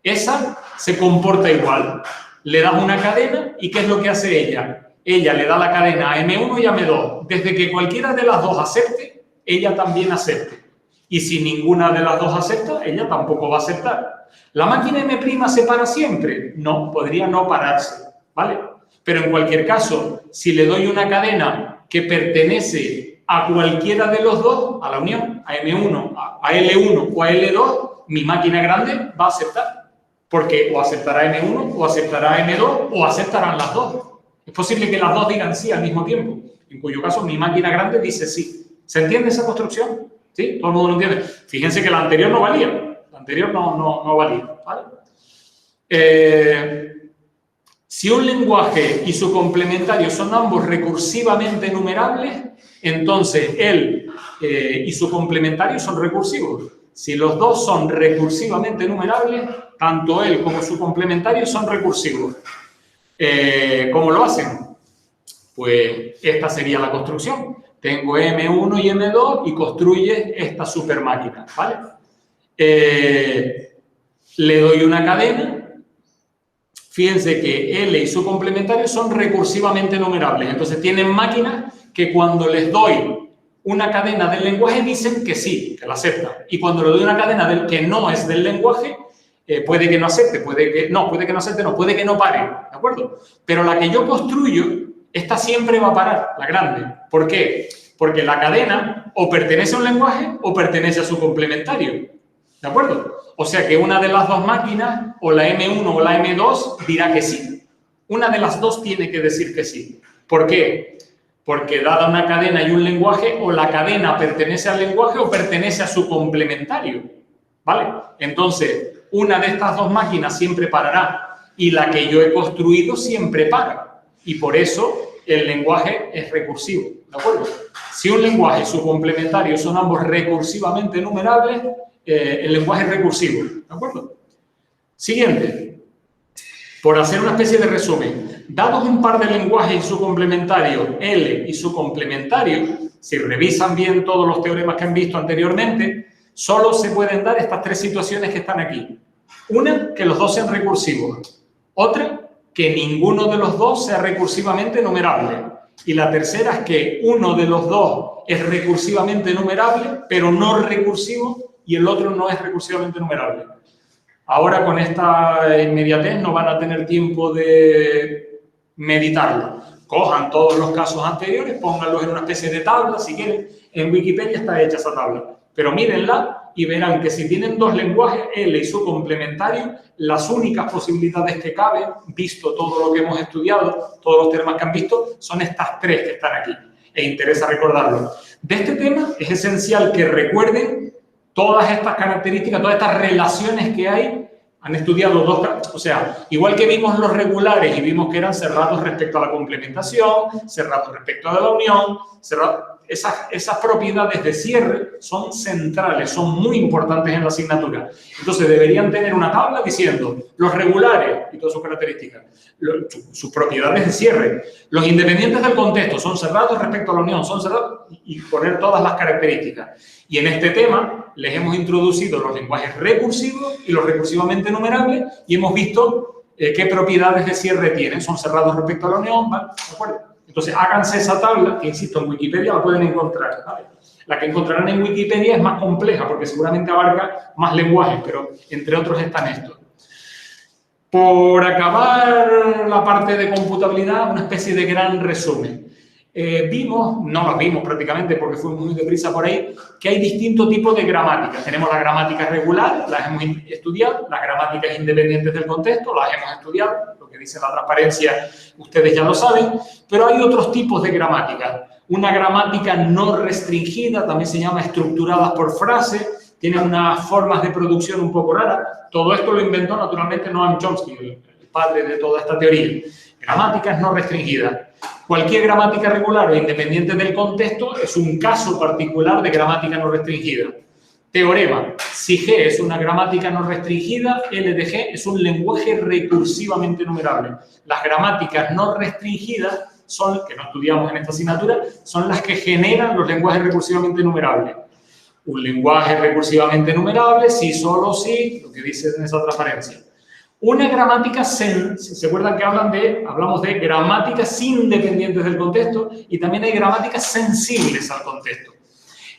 esa se comporta igual. Le das una cadena y ¿qué es lo que hace ella? Ella le da la cadena a M1 y a M2. Desde que cualquiera de las dos acepte, ella también acepte. Y si ninguna de las dos acepta, ella tampoco va a aceptar. ¿La máquina M' se para siempre? No, podría no pararse, ¿vale? Pero en cualquier caso, si le doy una cadena que pertenece a cualquiera de los dos, a la unión, a M1, a L1 o a L2, mi máquina grande va a aceptar. Porque o aceptará M1 o aceptará M2 o aceptarán las dos. Es posible que las dos digan sí al mismo tiempo, en cuyo caso mi máquina grande dice sí. ¿Se entiende esa construcción? ¿Sí? ¿Todo el mundo lo entiende? Fíjense que la anterior no valía. La anterior no valía, ¿vale? Si un lenguaje y su complementario son ambos recursivamente numerables, entonces él y su complementario son recursivos. Si los dos son recursivamente numerables, tanto él como su complementario son recursivos. ¿Cómo lo hacen? Pues esta sería la construcción. Tengo M1 y M2 y construye esta super máquina, ¿vale? Le doy una cadena. Fíjense que L y su complementario son recursivamente numerables. Entonces tienen máquinas que cuando les doy una cadena del lenguaje dicen que sí, que la aceptan. Y cuando le doy una cadena del que no es del lenguaje, puede que no acepte, puede que no acepte, no, puede que no pare, ¿de acuerdo? Pero la que yo construyo, esta siempre va a parar, la grande. ¿Por qué? Porque la cadena o pertenece a un lenguaje o pertenece a su complementario, ¿de acuerdo? O sea que una de las dos máquinas, o la M1 o la M2, dirá que sí. Una de las dos tiene que decir que sí. ¿Por qué? Porque dada una cadena y un lenguaje, o la cadena pertenece al lenguaje o pertenece a su complementario, ¿vale? Entonces, una de estas dos máquinas siempre parará y la que yo he construido siempre para. Y por eso el lenguaje es recursivo, ¿de acuerdo? Si un lenguaje y su complementario son ambos recursivamente numerables, el lenguaje es recursivo, ¿de acuerdo? Siguiente. Por hacer una especie de resumen, dados un par de lenguajes y su complementario, L y su complementario, si revisan bien todos los teoremas que han visto anteriormente, solo se pueden dar estas tres situaciones que están aquí. Una, que los dos sean recursivos. Otra, que ninguno de los dos sea recursivamente numerable. Y la tercera es que uno de los dos es recursivamente numerable, pero no recursivo, y el otro no es recursivamente numerable. Ahora, con esta inmediatez, no van a tener tiempo de meditarlo. cojan todos los casos anteriores, pónganlos en una especie de tabla, si quieren. En Wikipedia está hecha esa tabla. Pero mírenla y verán que si tienen dos lenguajes, L y su complementario, las únicas posibilidades que caben, visto todo lo que hemos estudiado, todos los temas que han visto, son estas tres que están aquí. E interesa recordarlo. De este tema es esencial que recuerden todas estas características, todas estas relaciones que hay. Han estudiado dos, o sea, igual que vimos los regulares y vimos que eran cerrados respecto a la complementación, cerrados respecto a la unión, esas propiedades de cierre son centrales, son muy importantes en la asignatura. Entonces deberían tener una tabla diciendo los regulares y todas sus características, sus propiedades de cierre, los independientes del contexto son cerrados respecto a la unión, son cerrados, y poner todas las características. Y en este tema les hemos introducido los lenguajes recursivos y los recursivamente numerables y hemos visto qué propiedades de cierre tienen. Son cerrados respecto a la unión, ¿vale? ¿De acuerdo? Entonces, háganse esa tabla, que insisto, en Wikipedia la pueden encontrar, ¿vale? La que encontrarán en Wikipedia es más compleja porque seguramente abarca más lenguajes, pero entre otros están estos. Por acabar la parte de computabilidad, una especie de gran resumen. No las vimos prácticamente porque fuimos muy deprisa por ahí, que hay distintos tipos de gramáticas. Tenemos la gramática regular, las hemos estudiado, las gramáticas independientes del contexto, las hemos estudiado, lo que dice la transparencia ustedes ya lo saben, pero hay otros tipos de gramática. Una gramática no restringida, también se llama estructuradas por frase, tiene unas formas de producción un poco raras. Todo esto lo inventó naturalmente Noam Chomsky, el padre de toda esta teoría. Gramáticas no restringidas. Cualquier gramática regular o independiente del contexto es un caso particular de gramática no restringida. Teorema. Si G es una gramática no restringida, L de G es un lenguaje recursivamente numerable. Las gramáticas no restringidas son, que no estudiamos en esta asignatura, son las que generan los lenguajes recursivamente numerables. Un lenguaje recursivamente numerable, sí, solo sí, lo que dice en esa transparencia. Una gramática, ¿se acuerdan que hablamos de gramáticas independientes del contexto? Y también hay gramáticas sensibles al contexto.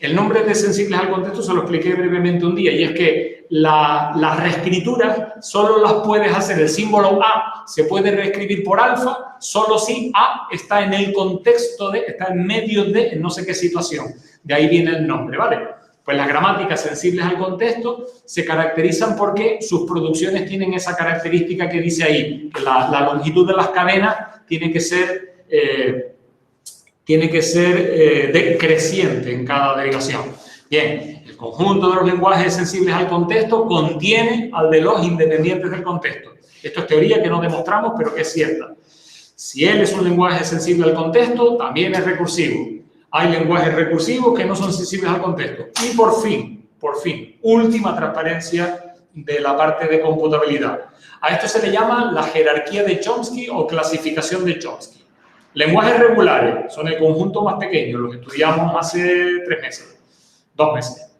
El nombre de sensibles al contexto se lo expliqué brevemente un día, y es que las reescrituras solo las puedes hacer, el símbolo A se puede reescribir por alfa, solo si A está en el contexto está en medio de no sé qué situación. De ahí viene el nombre, ¿vale? Pues las gramáticas sensibles al contexto se caracterizan porque sus producciones tienen esa característica que dice ahí, que la longitud de las cadenas tiene que ser decreciente en cada derivación. Bien, el conjunto de los lenguajes sensibles al contexto contiene al de los independientes del contexto. Esto es teoría que no demostramos, pero que es cierta. Si L es un lenguaje sensible al contexto, también es recursivo. Hay lenguajes recursivos que no son sensibles al contexto. Y por fin, última transparencia de la parte de computabilidad. A esto se le llama la jerarquía de Chomsky o clasificación de Chomsky. Lenguajes regulares son el conjunto más pequeño, los estudiamos hace 3 meses, 2 meses,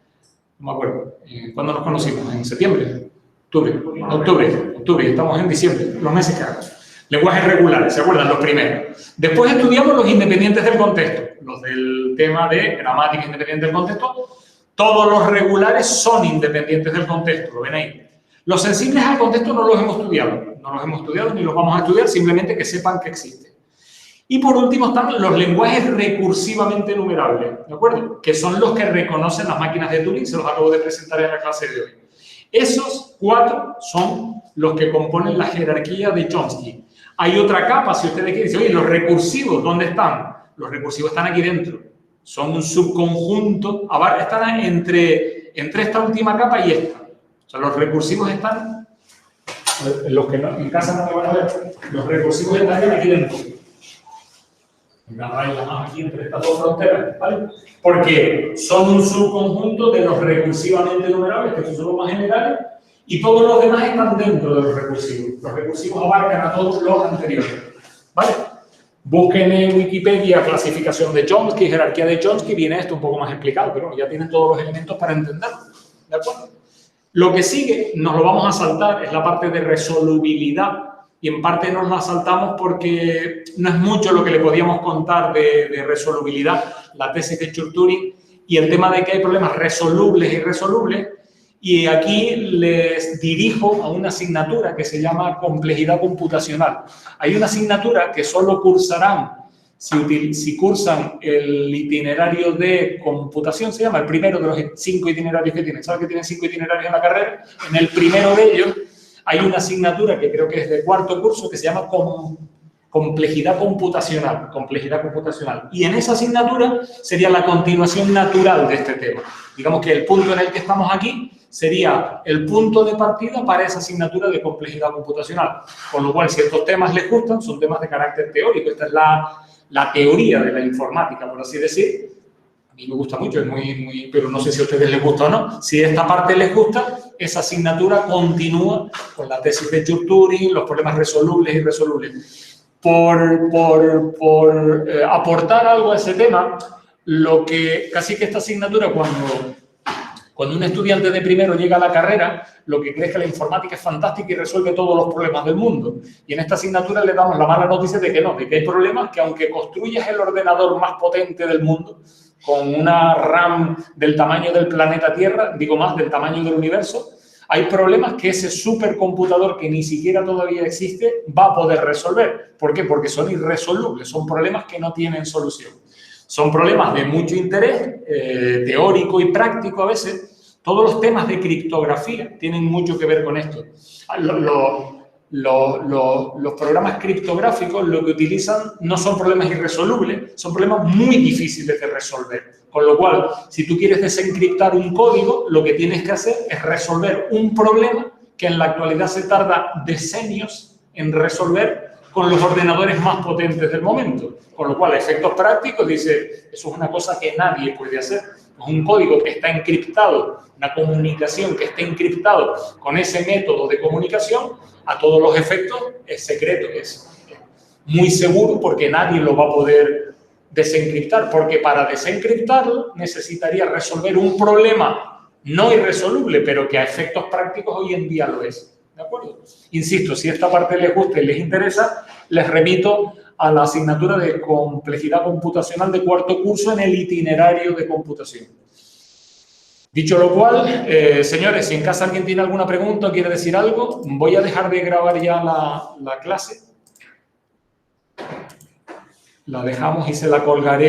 no me acuerdo. ¿Cuándo nos conocimos? ¿En septiembre? Octubre, estamos en diciembre, los meses que hago. Lenguajes regulares, ¿se acuerdan? Los primeros. Después estudiamos los independientes del contexto, los del tema de gramática independiente del contexto. Todos los regulares son independientes del contexto, ¿lo ven ahí? Los sensibles al contexto no los hemos estudiado, ni los vamos a estudiar, simplemente que sepan que existen. Y por último están los lenguajes recursivamente numerables, ¿de acuerdo? Que son los que reconocen las máquinas de Turing, se los acabo de presentar en la clase de hoy. Esos 4 son los que componen la jerarquía de Chomsky. Hay otra capa, si ustedes quieren decir, oye, los recursivos, ¿dónde están? Los recursivos están aquí dentro. Son un subconjunto, están entre esta última capa y esta. O sea, los recursivos están, los que no, en casa no me van a ver, los recursivos están aquí dentro. Una raya más aquí entre estas 2 fronteras, ¿vale? Porque son un subconjunto de los recursivamente numerables, que son los más generales, y todos los demás están dentro de los recursivos. Los recursivos abarcan a todos los anteriores, ¿vale? Busquen en Wikipedia clasificación de Chomsky, jerarquía de Chomsky, viene esto un poco más explicado, pero ya tienen todos los elementos para entenderlo, ¿de acuerdo? Lo que sigue, nos lo vamos a saltar, es la parte de resolubilidad, y en parte nos la saltamos porque no es mucho lo que le podíamos contar de resolubilidad, la tesis de Church-Turing, y el tema de que hay problemas resolubles e irresolubles, Y aquí les dirijo a una asignatura que se llama complejidad computacional. Hay una asignatura que solo cursarán si cursan el itinerario de computación, se llama el primero de los 5 itinerarios que tienen. ¿Saben que tienen 5 itinerarios en la carrera? En el primero de ellos hay una asignatura que creo que es de 4º curso que se llama complejidad computacional. Complejidad computacional. Y en esa asignatura sería la continuación natural de este tema. Digamos que el punto en el que estamos aquí sería el punto de partida para esa asignatura de complejidad computacional. Con lo cual, si estos temas les gustan, son temas de carácter teórico. Esta es la teoría de la informática, por así decir. A mí me gusta mucho, es pero no sé si a ustedes les gusta o no. Si esta parte les gusta, esa asignatura continúa con la tesis de Church-Turing, los problemas resolubles y irresolubles. Por aportar algo a ese tema, casi que esta asignatura, cuando un estudiante de primero llega a la carrera, lo que cree es que la informática es fantástica y resuelve todos los problemas del mundo. Y en esta asignatura le damos la mala noticia de que no, de que hay problemas que aunque construyas el ordenador más potente del mundo, con una RAM del tamaño del planeta Tierra, digo más, del tamaño del universo, hay problemas que ese supercomputador que ni siquiera todavía existe va a poder resolver. ¿Por qué? Porque son irresolubles, son problemas que no tienen solución. Son problemas de mucho interés, teórico y práctico a veces. Todos los temas de criptografía tienen mucho que ver con esto. Los programas criptográficos lo que utilizan no son problemas irresolubles, son problemas muy difíciles de resolver. Con lo cual, si tú quieres desencriptar un código, lo que tienes que hacer es resolver un problema que en la actualidad se tarda decenios en resolver con los ordenadores más potentes del momento. Con lo cual, a efectos prácticos, dice, eso es una cosa que nadie puede hacer. Es un código que está encriptado, una comunicación que está encriptado con ese método de comunicación, a todos los efectos es secreto, es muy seguro porque nadie lo va a poder desencriptar, porque para desencriptarlo necesitaría resolver un problema no irresoluble, pero que a efectos prácticos hoy en día lo es. ¿De acuerdo? Insisto, si esta parte les gusta y les interesa, les remito a la asignatura de complejidad computacional de 4º curso en el itinerario de computación. Dicho lo cual, señores, si en casa alguien tiene alguna pregunta o quiere decir algo, voy a dejar de grabar ya la clase. La dejamos y se la colgaré.